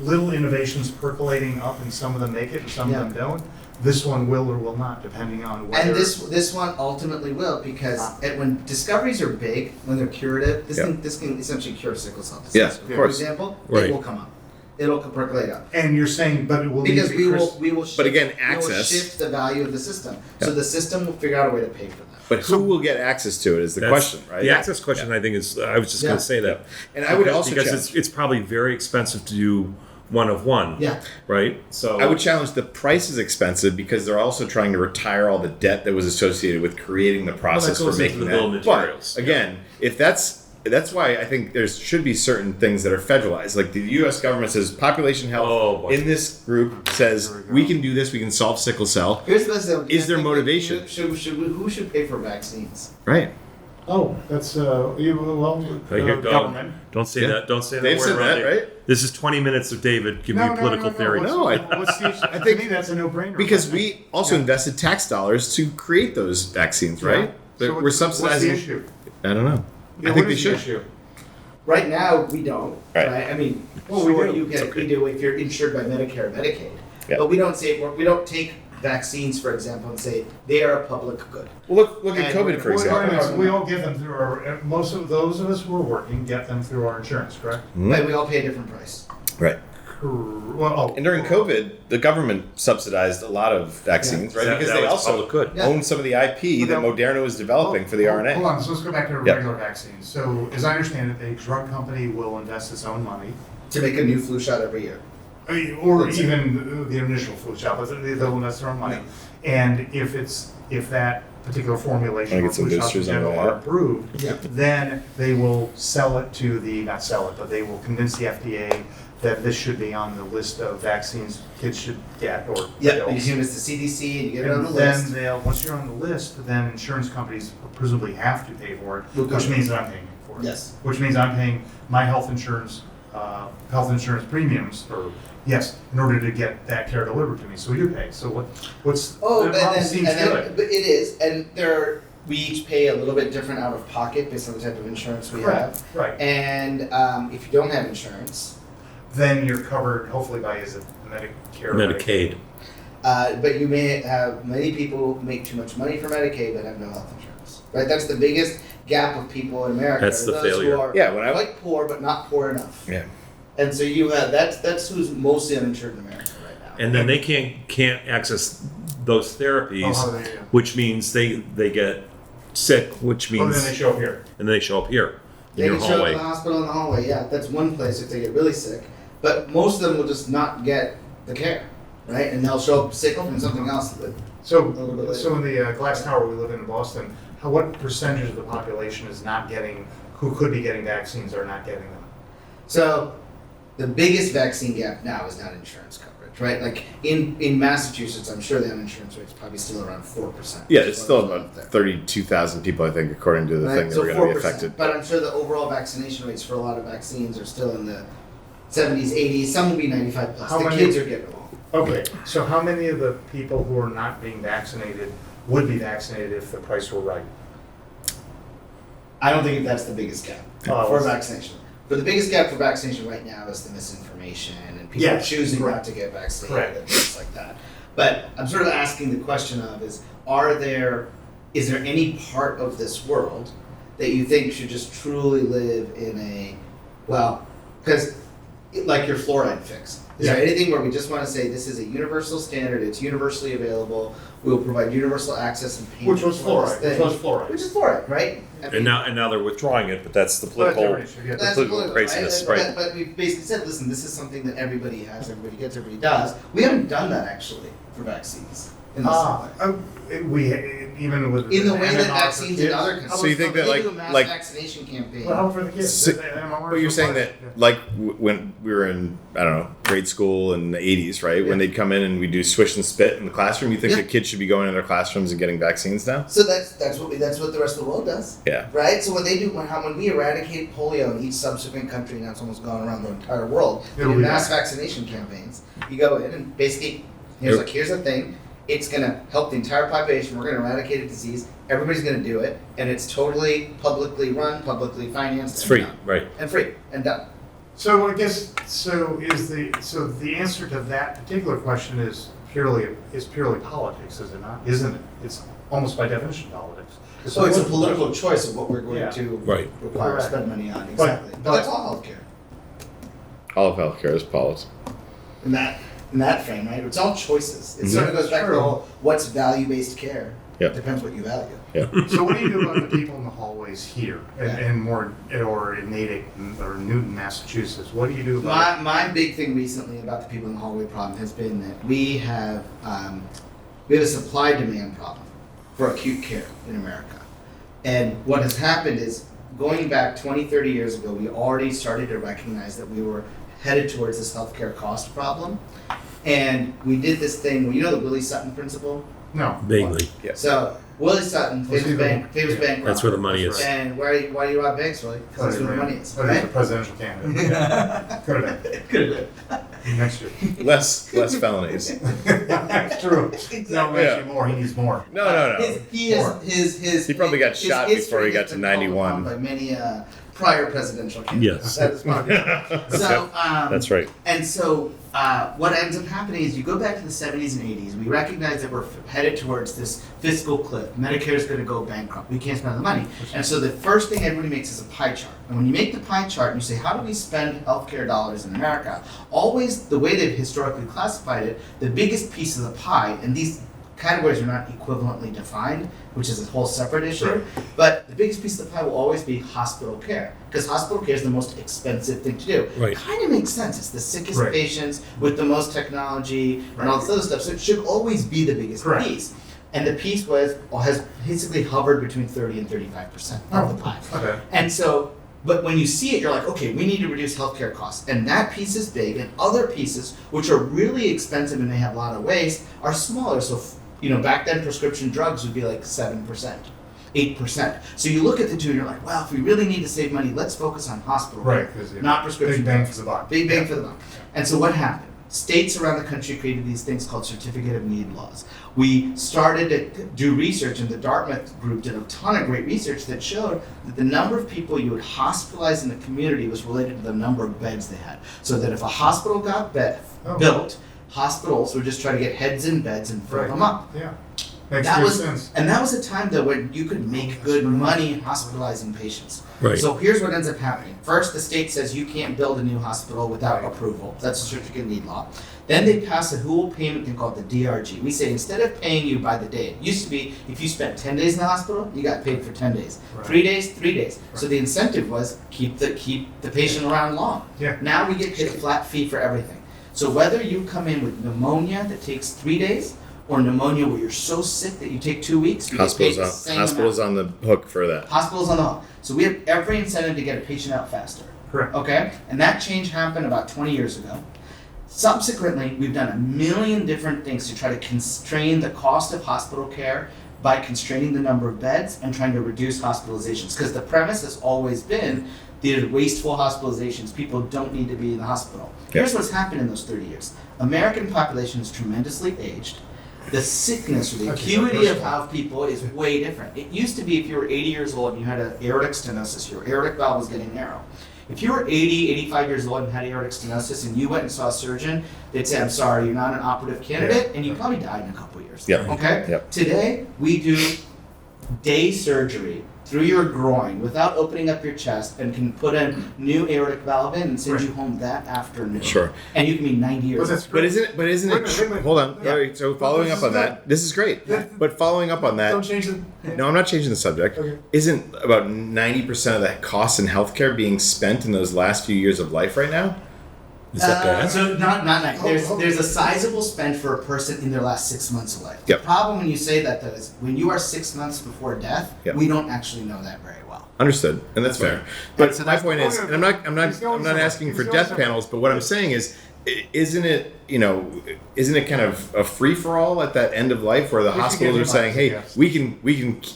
little innovations percolating up, and some of them make it, and some Yeah. of them don't. This one will or will not, depending on whether. And this one ultimately will because when discoveries are big, when they're curative, this can essentially cure sickle cell disease. Yeah, of For course. example, Right. it will come up. It'll percolate up. And you're saying, but it will Because need to be we will shift, But again, we will access. shift the value of the system. Yeah. So the system will figure out a way to pay for that. But who will get access to it is the That's- question, right? The access question, I think, is. I was just going Yeah. to say that. And I would also because challenge, it's probably very expensive to do one of one. Yeah. Right. So I would challenge the price is expensive because they're also trying to retire all the debt that was associated with creating the process goes for into making the that. bill of But materials. again, if that's why I think there should be certain things that are federalized. Like the U.S. government says, population health Oh, boy. in this group says Here we go. we can do this, we can solve sickle cell. Here's the thing. Is there motivation? Who should pay for vaccines? Right. Oh, that's government. Don't say Yeah. that. Don't say that They've word said around that, here. right? This is 20 minutes of David giving you political theory. No, What's the issue? I think- to me that's a no-brainer. Because we also invested tax dollars to create those vaccines, right? But So we're what's subsidizing. the issue? I don't know. Yeah, I think what they is the should. issue? Right now, we don't. Right. Right? I mean, Well, we sure, do. you get Okay. we do if you're insured by Medicare or Medicaid, Yeah. but we don't take vaccines, for example, and say they are a public good. Well, look at And COVID, for Well, example. we all get them through our. Most of those of us who are working get them through our insurance, correct? But we all pay a different price. Right. Well, And during COVID, the government subsidized a lot of vaccines, right? That- Because that they was also public good. Yeah. owned some of the IP that Moderna was developing for the RNA. Hold on, so let's go back to Yeah. regular vaccines. So, as I understand it, a drug company will invest its own money, To make a new flu shot every year. or That's even the initial flu shot, but they'll invest their own money. And if that particular formulation Wanna or get some flu shots in boosters on general the are way out? approved, Yeah. then they will sell it to not sell it, but they will convince the FDA that this should be on the list of vaccines kids should get, or Yep, adults. you give it to CDC and you get it on the And list. then once you're on the list, then insurance companies presumably have to pay for it, We'll which cover means that I'm paying for it. Yes. Which means I'm paying my health insurance premiums, or yes, in order to get that care delivered to me. So we do pay. So what's Oh, that model and seems then, good. but it is, and we each pay a little bit different out of pocket based on the type of insurance we have. Right. And if you don't have insurance, Then you're covered hopefully by, is it Medicare? or Medicaid. but you may have many people make too much money for Medicaid but have no health insurance. Right? That's the biggest gap of people in America. That's are the those failure. Who are Yeah, when I- quite poor but not poor enough. Yeah. And so you have that's who's mostly uninsured in America right now. And then they can't access those therapies, Oh, yeah. which means they get sick, which Oh, means then they show up here. and they show up here in They your can show up hallway. in the hospital in the hallway. Yeah, that's one place if they get really sick. But most of them will just not get the care, right? And they'll show up sick from something else. But So, little bit later. so in the glass tower we live in Boston, what percentage of the population is not getting, who could be getting vaccines, are not getting them? so the biggest vaccine gap now is not insurance coverage, right? Like in Massachusetts, I'm sure the uninsurance rate is probably still around 4%. Yeah, it's still about 32,000 people, I think, according to the thing that So were going to be 4%. affected. But I'm sure the overall vaccination rates for a lot of vaccines are still in the 70s, 80s. Some will be 95 plus. How The many- kids are getting them all. Okay, so how many of the people who are not being vaccinated would be vaccinated if the price were right? I don't think that's the biggest gap Oh, for it's- vaccination. But the biggest gap for vaccination right now is the misinformation and people Yes, choosing correct. not to get vaccinated Correct. and things like that. But I'm sort of asking the question of is there any part of this world that you think should just truly live in a, well, because like your fluoride fix. Is there Yeah. anything where we just want to say this is a universal standard, it's universally available, we'll provide universal access and payment Which was for this fluoride, which thing? was fluoride. Which is fluoride, right? I mean, And now they're withdrawing it, but that's the But political. different issue, yeah. that's political political, craziness, right? right. But we basically said, listen, this is something that everybody has, everybody gets, everybody does. We haven't done that actually for vaccines in this Even with in the way that MMR for vaccines in kids. other countries. So you think that, they like- do a mass like- vaccination campaign? Well, how for the kids? So- MMR But you're for saying kids. that, like, when we were in, I don't know, grade school in the 80s, right? When Yeah. they'd come in and we do swish and spit in the classroom, you think Yeah. the kids should be going in their classrooms and getting vaccines now? So that's what the rest of the world does. Yeah. Right? So when they do when we eradicate polio in each subsequent country, now it's almost gone around the entire world, we It'll do be mass back. vaccination campaigns. You go in and basically here's the thing. It's gonna help the entire population, we're gonna eradicate a disease, everybody's gonna do it, and it's totally publicly run, publicly financed. It's and free, done. right? And free and done. So I guess the answer to that particular question is purely politics, is it not? Isn't it? It's almost by definition politics. So it's a political choice of what we're going Yeah. to Right. require Correct. spend money on, exactly. But, that's all healthcare. All of healthcare is politics. In that frame, right? It's all choices. It Mhm. sort of goes back to True. the whole what's value-based care. Yeah. Depends what you value. Yeah. So what do you do about the people in the hallways here, and more, or in Natick or Newton, Massachusetts? What do you do about? My big thing recently about the people in the hallway problem has been that we have a supply-demand problem for acute care in America. And what has happened is, going back 20, 30 years ago, we already started to recognize that we were headed towards this healthcare cost problem. And we did this thing, you know the Willie Sutton principle? No. Vaguely. So Willie Sutton, Was he the- famous bank That's where the robber. money is. And why do you rob banks, Willie? Because that's where the money is, Oh, he's a right? presidential candidate. Yeah. Could have Could have been next year. Less felonies. That's true. No, Yeah. actually more. He needs more. No. He probably got his shot history before he got has to been called 91. upon by many prior presidential candidates. Yes. That is probably so. That's right. And so, what ends up happening is you go back to the 70s and 80s. We recognize that we're headed towards this fiscal cliff. Medicare is going to go bankrupt. We can't spend the money. And so the first thing everybody makes is a pie chart. And when you make the pie chart and you say, how do we spend healthcare dollars in America? Always the way they've historically classified it, the biggest piece of the pie, and these categories are not equivalently defined, which is a whole separate issue. Right. But the biggest piece of the pie will always be hospital care, because hospital care is the most expensive thing to do. Right. Kind of makes sense. It's the sickest Right. patients with the most technology and all this other stuff. So it should always be the biggest Correct. piece. And the piece has basically hovered between 30 and 35% of the pie. Okay. And so But when you see it, you're like, okay, we need to reduce healthcare costs. And that piece is big, and other pieces, which are really expensive and they have a lot of waste, are smaller. So, back then prescription drugs would be like 7%. 8%. So you look at the two and you're like, well, if we really need to save money, let's focus on hospital, right? Not prescription. Big bang for the buck. Big bang for the buck. And so what happened? States around the country created these things called certificate of need laws. We started to do research, and the Dartmouth group did a ton of great research that showed that the number of people you would hospitalize in the community was related to the number of beds they had. So that if a hospital got built, hospitals would just try to get heads in beds and fill them up. Yeah. Makes sense. And that was a time though when you could make good money hospitalizing patients. Right. So here's what ends up happening. First, the state says you can't build a new hospital without approval. That's a certificate of need law. Then they pass a dual payment thing called the DRG. We say instead of paying you by the day, it used to be if you spent 10 days in the hospital, you got paid for 10 days. Right. 3 days, 3 days. Right. So the incentive was keep the patient around long. Yeah. Now we get paid a flat fee for everything. So whether you come in with pneumonia that takes 3 days, or pneumonia where you're so sick that you take 2 weeks, you get paid the same Hospitals amount. on the hook for that. Hospitals on the hook. So we have every incentive to get a patient out faster. Correct. Okay? And that change happened about 20 years ago. Subsequently, we've done a million different things to try to constrain the cost of hospital care by constraining the number of beds and trying to reduce hospitalizations. Because the premise has always been these wasteful hospitalizations. People don't need to be in the hospital. Here's what's happened in those 30 years. American population is tremendously aged. The sickness or the acuity of how people is way different. It used to be if you were 80 years old and you had an aortic stenosis, your aortic valve was getting narrow. If you were 80, 85 years old and had aortic stenosis and you went and saw a surgeon, they'd say, I'm sorry, you're not an operative candidate, and you probably died in a couple of years. Yep. Okay? Yep. Today, we do day surgery through your groin without opening up your chest and can put a new aortic valve in and send you home that afternoon. Sure. And you can be 90 years old. But isn't it? Hold on. Yeah. All right, so following up on that, this is great. But following up on that, Don't change the. no, I'm not changing the subject. Okay. Isn't about 90% of the costs in healthcare being spent in those last few years of life right now? Is that bad? So not nice. There's a sizable spend for a person in their last 6 months of life. Yep. The problem when you say that though is when you are 6 months before death, Yep. we don't actually know that very well. Understood, and that's fair. But so my that's point the is, point and of- I'm not he's going asking somewhere. for He's death going somewhere. panels, but what I'm saying is, isn't it kind of a free for all at that end of life where the We should hospitals give are him saying, hey, options, yes.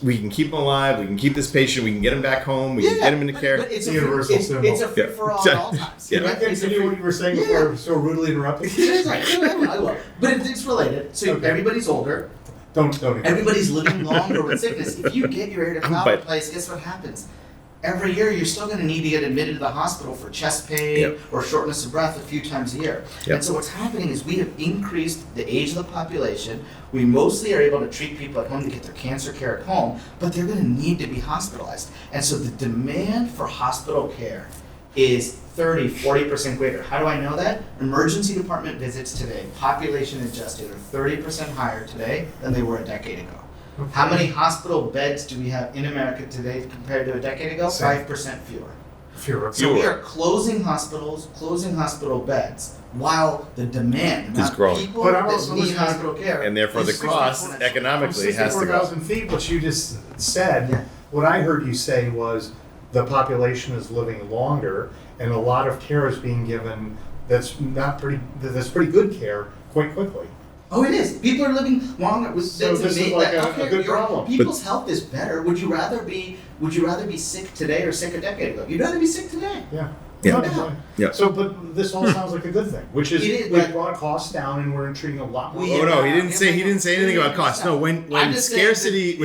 we can keep him alive, we can keep this patient, we can get him back home, we can get him into care. But it's The a universal free, symbol. it's a free for all at all times. Yeah. Can I continue what you were saying before I was so rudely interrupted? I will. But it's related. So Okay. everybody's older. Don't. Everybody's living longer with sickness. If you get your aortic valve But- replaced, guess what happens? Every year, you're still going to need to get admitted to the hospital for chest pain Yep. or shortness of breath a few times a year. Yep. And so what's happening is we have increased the age of the population. We mostly are able to treat people at home to get their cancer care at home, but they're going to need to be hospitalized. And so the demand for hospital care is 30-40% greater. How do I know that? Emergency department visits today, population adjusted, are 30% higher today than they were a decade ago. How many hospital beds do we have in America today compared to a decade ago? Same. 5% fewer. Fewer. So we are closing hospitals, closing hospital beds, while the demand, Is growing. people But I'm that also need listening- hospital care, And therefore the is cost 64%. economically has to go. 64,000 feet, what you just said, Yeah. what I heard you say was the population is living longer and a lot of care is being given that's pretty good care quite quickly. Oh, it is. People are living longer. So this is like a good problem. People's health is better. Would you rather be sick today or sick a decade ago? You'd rather be sick today. Yeah. Yeah. No, Yeah. So, but this all sounds like a good thing, which is It is, we but- brought costs down and we're treating a lot more. Oh no, he didn't say anything about cost. No, when I'm just saying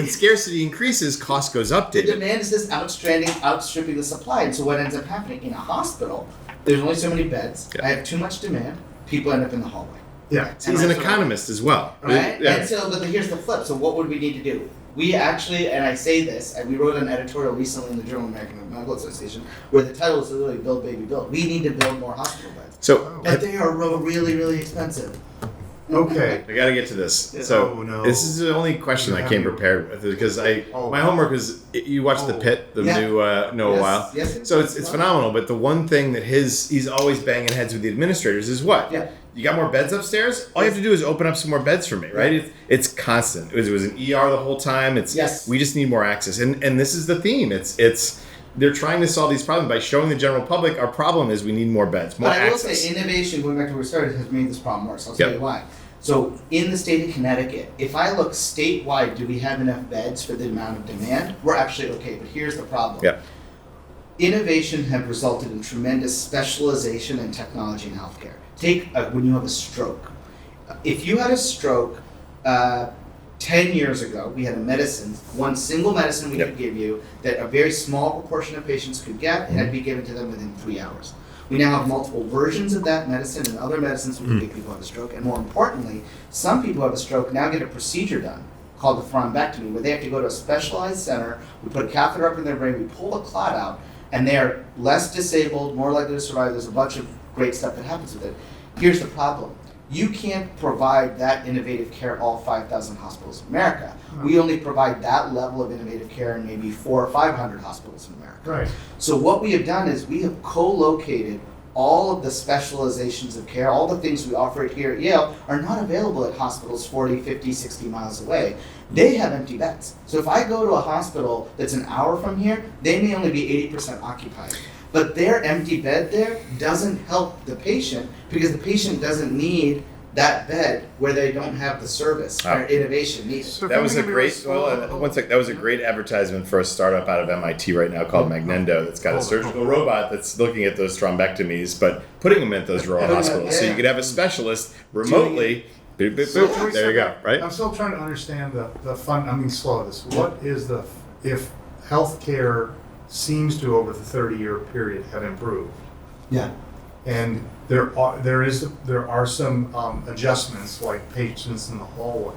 scarcity increases, cost goes up, The David. demand is just outstripping the supply, and so what ends up happening in a hospital? There's only so many beds. Yeah. I have too much demand. People end up in the hallway. Yeah. He's an economist as well. Right? Yeah. And so, but here's the flip. So what would we need to do? We actually, and I say this, and we wrote an editorial recently in the Journal of American Medical Association where the title is literally "Build, Baby, Build." We need to build more hospital beds, So but they are really, really expensive. Okay. I got to get to this. Yeah. So Oh, no. this is the only question I came prepared with because Oh. my homework was you watched the Oh. Pitt, the Yeah. new Noah Wyle. Yes. So it's phenomenal. But the one thing that he's always banging heads with the administrators is what? Yeah. You got more beds upstairs? All you have to do is open up some more beds for me, right? It's constant. It was an ER the whole time. Yes. We just need more access, and this is the theme. they're trying to solve these problems by showing the general public our problem is we need more beds, more but I will access. say innovation, going back to where we started, has made this problem worse. I'll tell you why. So in the state of Connecticut, if I look statewide, do we have enough beds for the amount of demand? We're actually okay, but here's the problem. Yeah. Innovation have resulted in tremendous specialization in technology in healthcare. Take when you have a stroke. If you had a stroke 10 years ago, we had a medicine, one single medicine we could give you that a very small proportion of patients could get, and had to be given to them within 3 hours. We now have multiple versions of that medicine and other medicines we can give people who have a stroke. And more importantly, some people who have a stroke now get a procedure done called the thrombectomy, where they have to go to a specialized center. We put a catheter up in their brain, we pull the clot out, and they're less disabled, more likely to survive. There's a bunch of great stuff that happens with it. Here's the problem. You can't provide that innovative care at all 5,000 hospitals in America. We only provide that level of innovative care in maybe 400 or 500 hospitals in America. Right. So what we have done is we have co-located all of the specializations of care, all the things we offer here at Yale are not available at hospitals 40, 50, 60 miles away. They have empty beds. So if I go to a hospital that's an hour from here, they may only be 80% occupied. But their empty bed there doesn't help the patient because the patient doesn't need that bed where they don't have the service or innovation needed. So That was a great. One sec. That was a great advertisement for a startup out of MIT right now called Magnendo. That's got a surgical robot that's looking at those thrombectomies, but putting them at those rural hospitals. So you could have a specialist remotely. Boop, boop, boop. There you go. Right. I'm still trying to understand the fun. I mean, slow this. What is if healthcare seems to over the 30-year period have improved? Yeah. And there are some adjustments like patients in the hallway.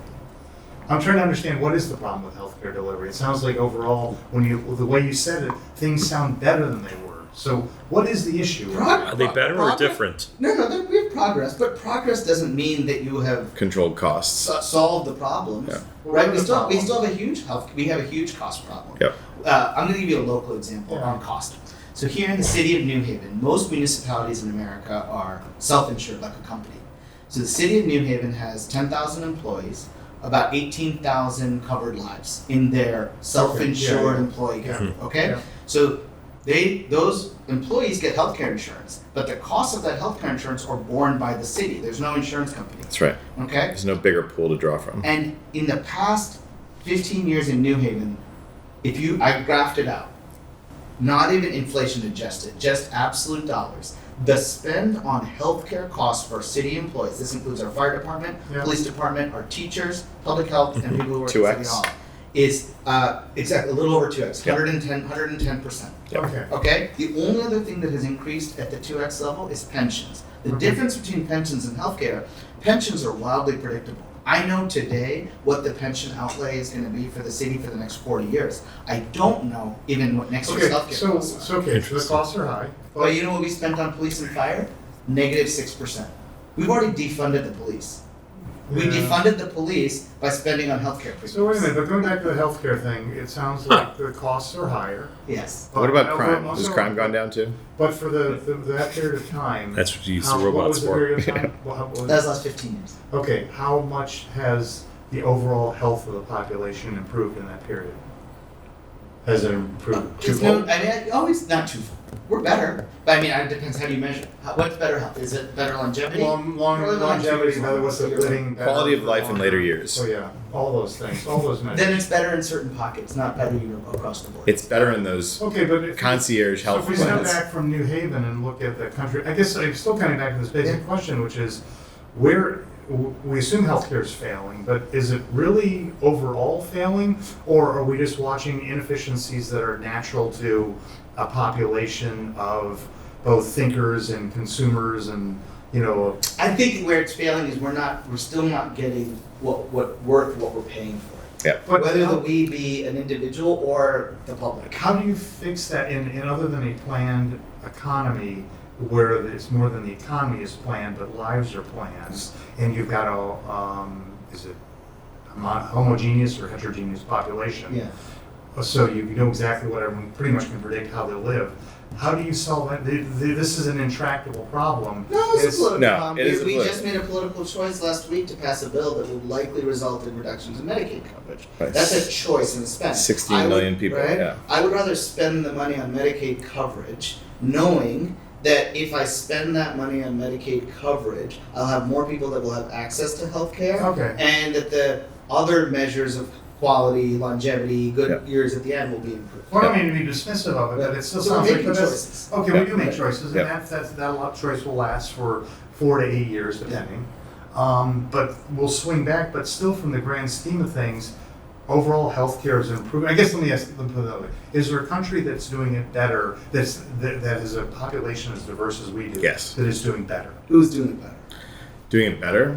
I'm trying to understand what is the problem with healthcare delivery. It sounds like overall, the way you said it, things sound better than they were. So what is the issue? Are they better or different? No, we have progress, but progress doesn't mean that you have Controlled costs. solved the problems. Yeah. Right? We still have a huge cost problem. Yep. I'm going to give you a local example on cost. So here in the city of New Haven, most municipalities in America are self-insured like a company. So the city of New Haven has 10,000 employees, about 18,000 covered lives in their self-insured employee group. Okay? Yeah. So those employees get healthcare insurance, but the costs of that healthcare insurance are borne by the city. There's no insurance company. That's right. Okay? There's no bigger pool to draw from. And in the past 15 years in New Haven, I graphed it out, not even inflation adjusted, just absolute dollars. The spend on healthcare costs for city employees, this includes our fire department, police department, our teachers, public health, and people who work at City Hall, is exactly a little over 2x, 110%. Okay? The only other thing that has increased at the 2x level is pensions. The difference between pensions and healthcare, pensions are wildly predictable. I know today what the pension outlay is going to be for the city for the next 40 years. I don't know even what next year's healthcare costs are. So the costs are high. But you know what we spent on police and fire? -6%. We've already defunded the police. We defunded the police by spending on healthcare premiums. So wait a minute, but going back to the healthcare thing, it sounds like the costs are higher. Yes. What about crime? Has crime gone down too? But for that period of time, That's what you use the what robots was the for. period of time? That was the last 15 years. Okay, how much has the overall health of the population improved in that period? Has it improved? Always not twofold. We're better, but it depends how do you measure. What's better health? Is it better longevity? Longevity, what's the living better? Quality of life in later years. Oh yeah, all those things, all those measures. Then it's better in certain pockets, not better across the board. It's better in those concierge health So if we step plans. back from New Haven and look at the country, I guess I'm still coming back to this basic question, which is we assume healthcare is failing, but is it really overall failing, or are we just watching inefficiencies that are natural to a population of both thinkers and consumers and, I think where it's failing is we're still not getting what we're paying for it. Yeah. But whether we be an individual or the public. How do you fix that in other than a planned economy where it's more than the economy is planned, but lives are planned, and you've got is it a homogeneous or heterogeneous population? Yeah. So you know exactly what everyone pretty much can predict how they'll live. how do you solve that? This is an intractable problem. No, it's a political No, problem. it is a We political. just made a political choice last week to pass a bill that would likely result in reductions in Medicaid coverage. Right. That's a choice in the spend. 16 million people, Right? yeah. I would rather spend the money on Medicaid coverage knowing that if I spend that money on Medicaid coverage, I'll have more people that will have access to health care. Okay. And that the other measures of quality, longevity, good years at the end will be improved. Well, I don't mean to be dismissive of it, but it still So sounds we're like making that's- choices. Okay, Yeah. we do make choices, and Yeah. that choice will last for 4 to 8 years, depending. But we'll swing back. But still, from the grand scheme of things, overall healthcare is improving. I guess let me put it that way: is there a country that's doing it better? That has a population as diverse as we do? Yes. That is doing better. Who's doing it better? Doing it better?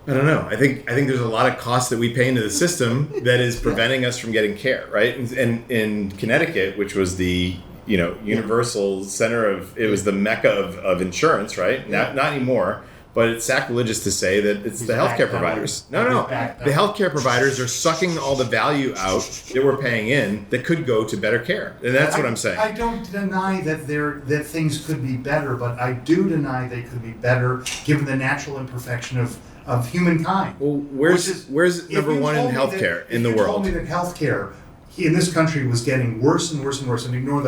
I don't know. I think there's a lot of cost that we pay into the system that is preventing us from getting care, right? And in Connecticut, which was the universal center of, it was the mecca of insurance, right? Not anymore. But it's sacrilegious to say that it's the healthcare providers. No. The healthcare providers are sucking all the value out that we're paying in that could go to better care. And that's what I'm saying. I don't deny that things could be better, but I do deny they could be better given the natural imperfection of humankind. Well, where's number one in healthcare in the world? If you told me that healthcare in this country was getting worse and worse and worse, and ignore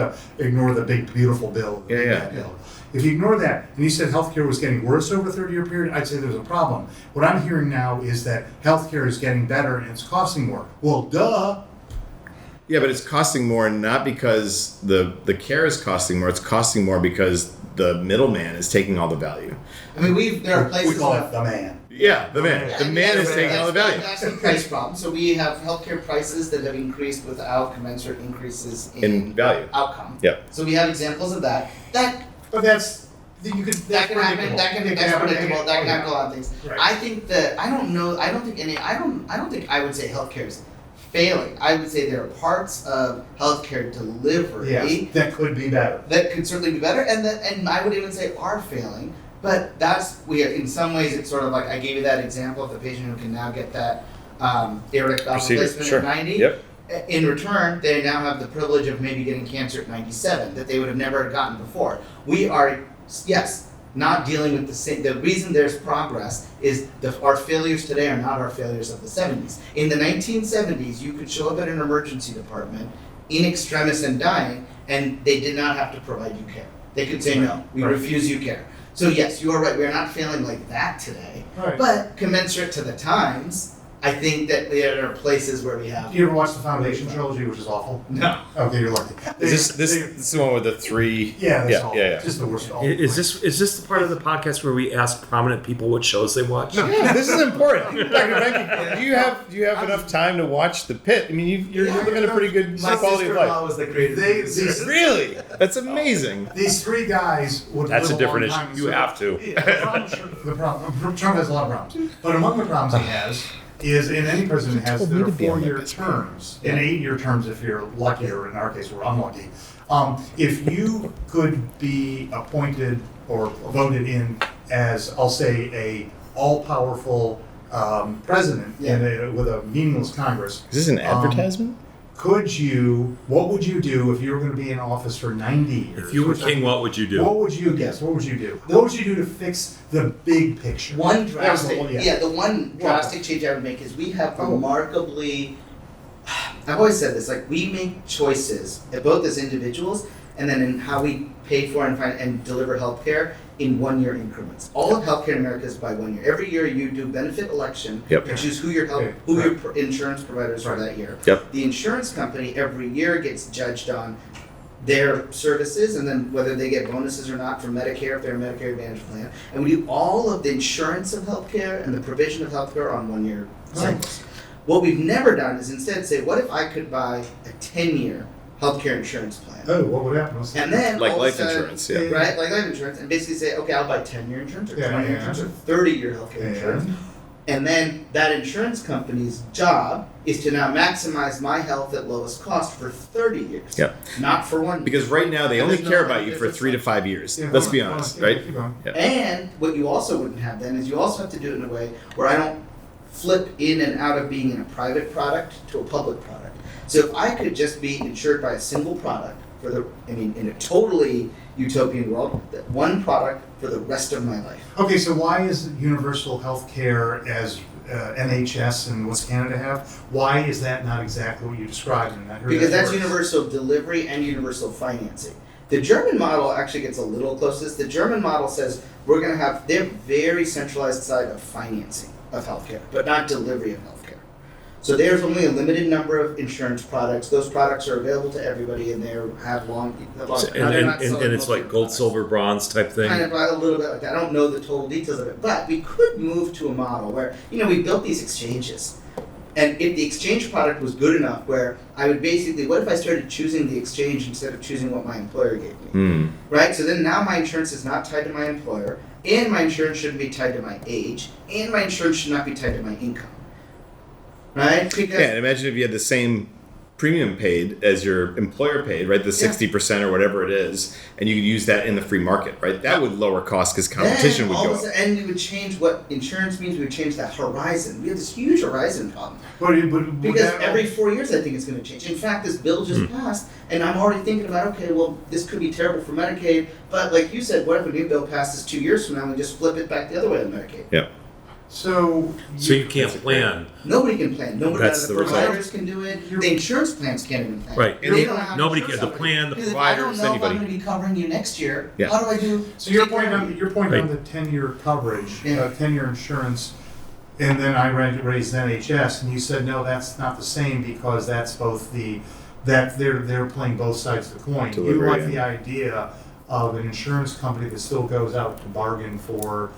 the big beautiful bill. Bill. If you ignore that, and you said healthcare was getting worse over a 30-year period, I'd say there's a problem. What I'm hearing now is that healthcare is getting better and it's costing more. Well, duh. Yeah, but it's costing more not because the care is costing more. It's costing more because the middleman is taking all the value. I mean, there are places We call it the man. Yeah, the man. The man is taking all the value. That's the price problem. So we have healthcare prices that have increased without commensurate increases In value. outcome. Yeah. So we have examples of that. But that can happen. That's predictable. That can happen a lot of things. Right. I think that I don't think I would say healthcare is failing. I would say there are parts of healthcare delivery Yes, that could be better. that could certainly be better, and I would even say are failing. But in some ways it's sort of like I gave you that example of the patient who can now get that aortic valve replacement at 90. Yep. In return, they now have the privilege of maybe getting cancer at 97 that they would have never gotten before. We are, yes, not dealing with the same. The reason there's progress is our failures today are not our failures of the 70s. In the 1970s, you could show up at an emergency department in extremis and dying, and they did not have to provide you care. They could say, no, we refuse you care. So yes, you are right. We are not failing like that today. Right. But commensurate to the times, I think that there are places where we have. You ever watch the Foundation trilogy, which is awful? No. Okay, you're lucky. Is this is the one with the three? Yeah, that's awful. Yeah. Just the worst. Is this the part of the podcast where we ask prominent people what shows they watch? No, this is important. Dr. Venky, do you have enough time to watch the Pitt? I mean, you're living a pretty good My quality of sister-in-law life. was the creative producer. Really? That's amazing. These three guys would That's live a different long time. issue. You have to. Trump has a lot of problems, but among the problems he has is, and any president has, there are 4-year terms, and 8-year terms if you're lucky, or in our case we're unlucky. If you could be appointed or voted in as, I'll say, a all-powerful president with a meaningless Congress. Is this an advertisement? What would you do if you were going to be in office for 90 years? If you were king, what would you do? What would you guess? What would you do? What would you do to fix the big picture? The one drastic change I would make is we have remarkably. I've always said this: like we make choices, both as individuals and then in how we pay for and deliver healthcare in 1-year increments. All of healthcare in America is by 1 year. Every year you do benefit election Yep. to choose who your insurance providers are that year. Yep. The insurance company every year gets judged on their services and then whether they get bonuses or not from Medicare if they're a Medicare Advantage plan. And we do all of the insurance of healthcare and the provision of healthcare on 1-year cycles. What we've never done is instead say, what if I could buy a 10-year healthcare insurance plan? Oh, what would happen? And then Like all life of a sudden, insurance, yeah. right? Like life insurance, and basically say, okay, I'll buy 10-year insurance or 20-year insurance or 30-year healthcare insurance. And then that insurance company's job is to now maximize my health at lowest cost for 30 years. Yep. Not for 1 year. Because right now they And only there's care no about you for difference. 3 to 5 years. Yeah, Let's be hold on, honest, yeah, right? keep going. Yeah. And what you also wouldn't have then is you also have to do it in a way where I don't flip in and out of being in a private product to a public product. So if I could just be insured by a single product in a totally utopian world, one product for the rest of my life. Okay, so why is universal health care as NHS and what's Canada have? Why is that not exactly what you described? Because that's universal delivery and universal financing. The German model actually gets a little close to this. The German model says they're very centralized side of financing of healthcare, but not delivery of healthcare. So there's only a limited number of insurance products. Those products are available to everybody, and they have long and it's like gold, silver, bronze type thing. Kind of a little bit like that. I don't know the total details of it, but we could move to a model where we built these exchanges. And if the exchange product was good enough where I would basically, what if I started choosing the exchange instead of choosing what my employer gave me? Right? So then now my insurance is not tied to my employer, and my insurance shouldn't be tied to my age, and my insurance should not be tied to my income. Right? Because and imagine if you had the same premium paid as your employer paid, right? The 60% or whatever it is, and you could use that in the free market, right? That would lower costs because competition would go up. And we would change what insurance means. We would change that horizon. We have this huge horizon problem. Because every 4 years, I think it's going to change. In fact, this bill just passed, and I'm already thinking about, okay, well, this could be terrible for Medicaid, but like you said, what if a new bill passes 2 years from now and we just flip it back the other way on Medicaid? Yeah. So you can't plan. Nobody can plan. Nobody. That's the the providers result. can do it. The insurance plans can't even plan. Right. And they don't have Nobody insurance can. The plan, the because providers, if I don't know anybody. if I'm going to be covering you next year, Yeah. how do I do? So your point on the 10-year coverage, 10-year insurance, and then I raised NHS, and you said no, that's not the same because that's both they're playing both sides of the coin. You like the idea of an insurance company that still goes out to bargain for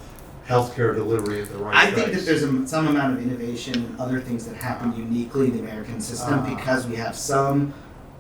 healthcare delivery at the right price. I think that there's some amount of innovation and other things that happen uniquely in the American system because we have some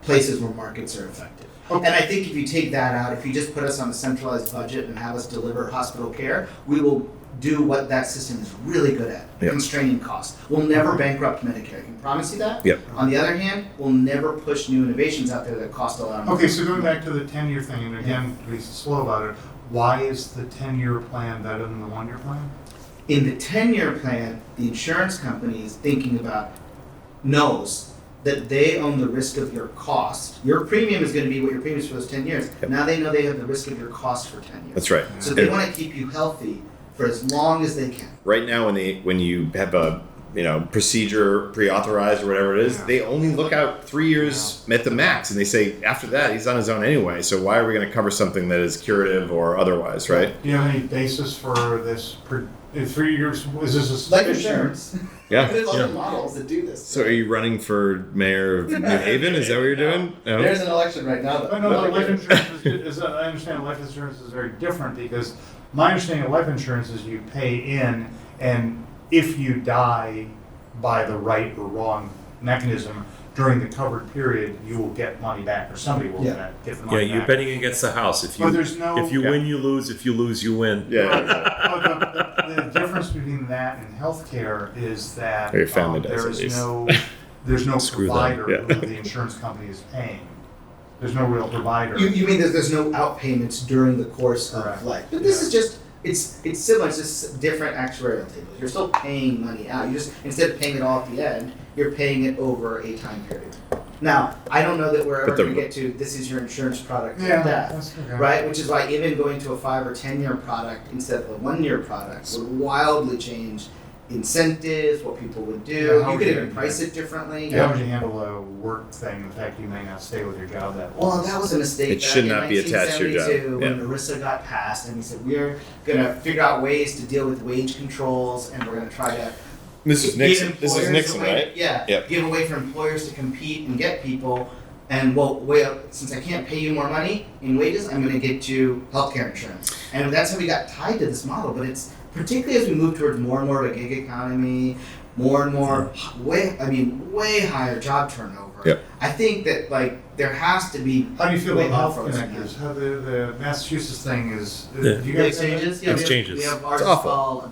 places where markets are effective. Okay. And I think if you take that out, if you just put us on a centralized budget and have us deliver hospital care, we will do what that system is really good at, constraining costs. We'll never bankrupt Medicare. I can promise you that. Yep. On the other hand, we'll never push new innovations out there that cost a lot of money. Okay, so going back to the 10-year thing, and again, please slow about it, why is the 10-year plan better than the 1-year plan? In the 10-year plan, the insurance company is thinking about, knows that they own the risk of your cost. Your premium is going to be what your premium is for those 10 years. Yep. Now they know they have the risk of your cost for 10 years. That's right. So they want to keep you healthy for as long as they can. Right now, when you have a procedure pre-authorized or whatever it is, they only look out 3 years at the max, and they say after that he's on his own anyway. So why are we going to cover something that is curative or otherwise, right? Do you have any basis for this? 3 years? Is this a life insurance? Yeah. There's other models that do this. So are you running for mayor of New Haven? Is that what you're doing? No? There's an election right now. Life insurance I understand life insurance is very different because my understanding of life insurance is you pay in, and if you die by the right or wrong mechanism during the covered period, you will get money back, or somebody will get the money back. Yeah, you're betting against the house. If you win, you lose. If you lose, you win. Yeah. The difference between that and healthcare is that your family does, there's no provider them. who the insurance company is paying. There's no real provider. You mean that there's no outpayments during the course of life? But this is just it's similar. It's just different actuarial tables. You're still paying money out. You just instead of paying it all at the end, you're paying it over a time period. Now, I don't know that we're ever going to get to this is your insurance product for death, right? Which is why even going to a 5 or 10-year product instead of a 1-year product would wildly change incentives, what people would do. You could even price it differently. How would you handle a work thing, the fact you may not stay with your job that long? Well, that was a mistake. It should not be attached to your job. When ERISA got passed, and he said, we're going to figure out ways to deal with wage controls, and we're going to try to This is Nixon, right? Yeah. Yep. Give a way for employers to compete and get people. And since I can't pay you more money in wages, I'm going to get you healthcare insurance. And that's how we got tied to this model. But it's particularly as we move towards more and more of a gig economy, more and more way higher job turnover. Yep. I think that there has to be. How do you feel about health connectors? How the Massachusetts thing is? Do you guys exchanges? Yeah, exchanges. We have ours called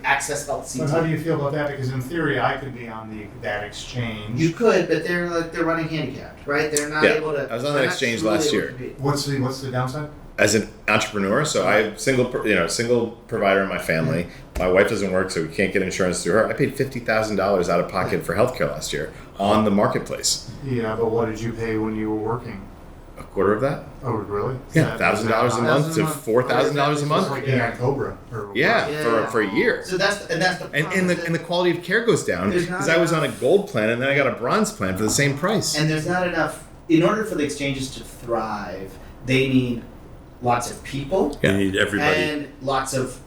Access Health CT. But how do you feel about that? Because in theory, I could be on that exchange. You could, but they're running handicapped, right? They're not able to. I was on that exchange last year. What's the downside? As an entrepreneur, so I'm single provider in my family. My wife doesn't work, so we can't get insurance through her. I paid $50,000 out of pocket for healthcare last year on the marketplace. Yeah, but what did you pay when you were working? a quarter of that. Oh, really? Yeah, $1,000 a month to $4,000 a month. Like Cobra. For a year. So that's the problem. And the quality of care goes down because I was on a gold plan and then I got a bronze plan for the same price. And there's not enough. In order for the exchanges to thrive, they need lots of people. You need everybody. And lots of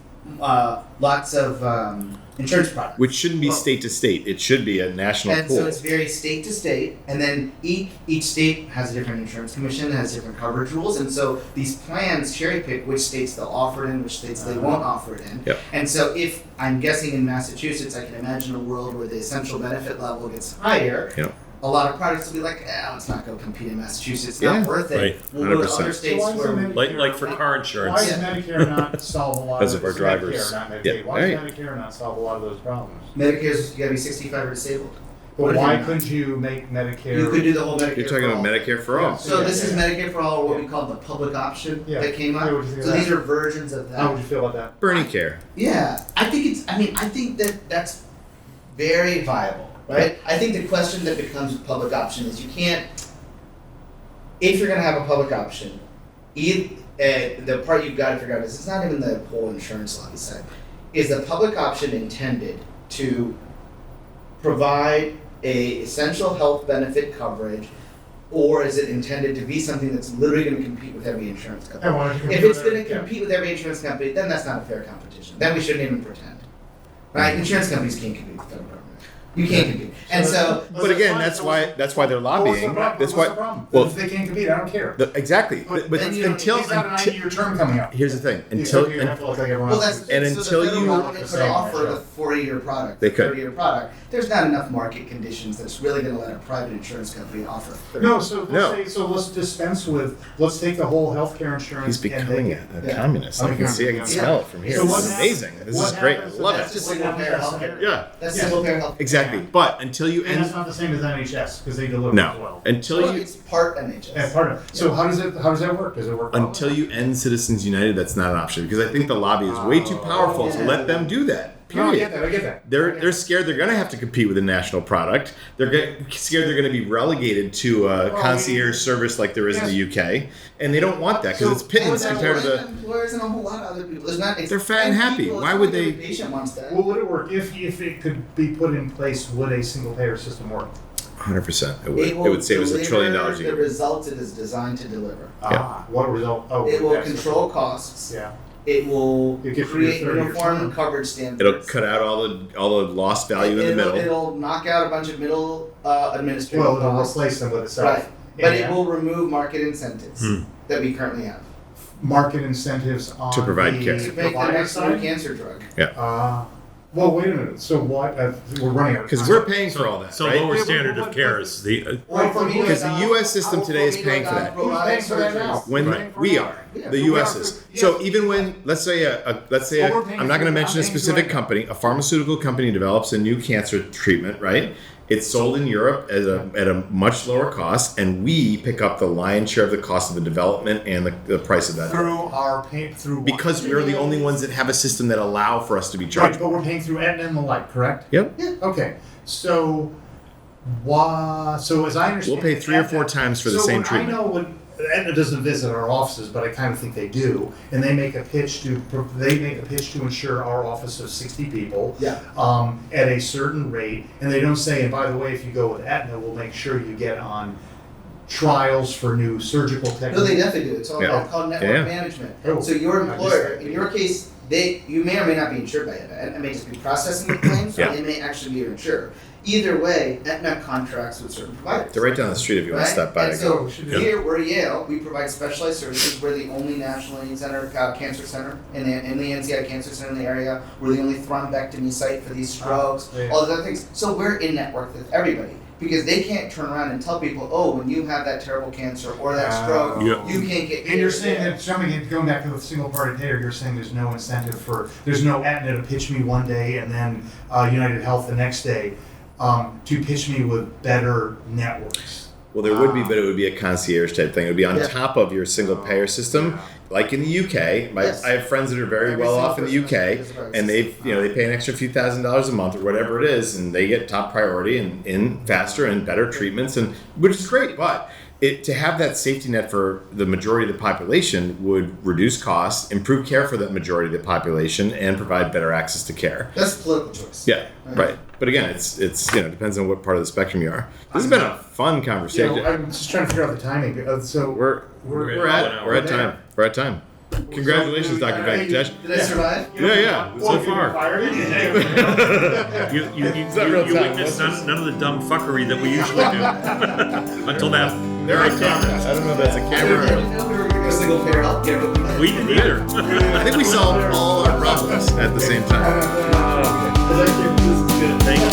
insurance products. Which shouldn't be state to state. It should be a national and pool. so it's very state to state, and then each state has a different insurance commission, has different coverage rules, and so these plans cherry pick which states they'll offer it in, which states they won't offer it in. Yep. And so if I'm guessing in Massachusetts, I can imagine a world where the essential benefit level gets higher. Yep. A lot of products will be like, let's not go compete in Massachusetts. It's not worth it. Right. We'll go to other states like for car insurance. Why does Medicare not solve a lot Because of our drivers. Medicare, not Medicaid. Why does Medicare not solve a lot of those problems? Medicare's you got to be 65 or disabled. But why couldn't you make Medicare? You could do the whole Medicare. You're talking about Medicare for all. So this is Medicare for all, or what we call the public option that came up. So these are versions of that. How would you feel about that? Bernie care. Yeah, I think that's very viable, right? I think the question that becomes with public option is you can't, if you're going to have a public option, the part you've got to figure out is it's not even the whole insurance lobby side. Is the public option intended to provide a essential health benefit coverage, or is it intended to be something that's literally going to compete with every insurance company? If it's going to compete with every insurance company, then that's not a fair competition. Then we shouldn't even pretend. Right? Insurance companies can't compete with federal government. You can't compete. And so, but again, that's why they're lobbying. That's why. Well, if they can't compete, I don't care. Exactly. But until he's got a 90-year term coming up. Here's the thing. Until you have to look like everyone else. Until you could offer the 40-year product, they could. 30-year product. There's not enough market conditions that's really going to let a private insurance company offer 30. Let's dispense with. Let's take the whole healthcare insurance. He's becoming a communist. I can see. I can smell it from here. It's amazing. This is great. I love it. That's just single payer healthcare. Yeah. That's single payer healthcare. Exactly. But until you end. That's not the same as NHS because they deliver as well. It's part NHS. Yeah, part of it. So how does that work? Does it work until you end Citizens United? That's not an option because I think the lobby is way too powerful to let them do that. Period. No, I get that. They're scared they're going to have to compete with a national product. They're scared they're going to be relegated to a concierge service like there is in the UK, and they don't want that because it's pittance compared to the employers and a whole lot of other people. They're fat and happy. Why would they? The patient wants that. Well, would it work if it could be put in place? Would a single payer system work? 100%. It would. It would save us $1 trillion a year. The result it is designed to deliver. What result? It will control costs. Yeah. It will create uniform coverage standards. It'll cut out all the lost value in the middle. It'll knock out a bunch of middle administrators. Well, it'll replace them with itself. Right. But it will remove market incentives that we currently have. Market incentives on to provide care. To make the next cancer drug. Yeah. Well, wait a minute. So what? We're running out of time. Because we're paying for all that. So right? lower standard of care is the. Because the U.S. system today is paying for that. Who's paying for that now? When we are, the U.S. is. So even when, let's say I'm not going to mention a specific company, a pharmaceutical company develops a new cancer treatment, right? It's sold in Europe at a much lower cost, and we pick up the lion's share of the cost of the development and the price of that. Because we're the only ones that have a system that allow for us to be charged. Right, but we're paying through Aetna and the like, correct? Yep. Yeah. Okay. So as I understand, we'll pay 3 or 4 times for the same treatment. I know when Aetna doesn't visit our offices, but I kind of think they do, and they make a pitch to insure our office of 60 people at a certain rate, and they don't say, and by the way, if you go with Aetna, we'll make sure you get on trials for new surgical techniques. No, they definitely do. It's all called network management. So your employer, in your case, you may or may not be insured by Aetna. Aetna may just be processing the claims, or they may actually be your insurer. Either way, Aetna contracts with certain providers. They're right down the street if you want to step by. And so here, we're Yale. We provide specialized services. We're the only national cancer center in the NCI Cancer Center in the area. We're the only thrombectomy site for these strokes, all those other things. So we're in network with everybody. Because they can't turn around and tell people, oh, when you have that terrible cancer or that stroke, you can't get. And you're saying that going back to the single party payer, you're saying there's no incentive there's no Aetna to pitch me one day and then United Health the next day to pitch me with better networks. Well, there would be, but it would be a concierge type thing. It would be on top of your single payer system, like in the UK. I have friends that are very well off in the UK, and they pay an extra few $1,000s a month or whatever it is, and they get top priority and in faster and better treatments, and which is great. But to have that safety net for the majority of the population would reduce costs, improve care for that majority of the population, and provide better access to care. That's the political choice. Yeah, right. But again, it's depends on what part of the spectrum you are. This has been a fun conversation. I'm just trying to figure out the timing. So we're at time. We're at time. Congratulations, Dr. Venkatesh. Did I survive? Yeah. So far. You witnessed none of the dumb fuckery that we usually do until that. There are cameras. I don't know if that's a camera. A single payer healthcare, but We didn't either. I think we solved all our problems at the same time. Thank you.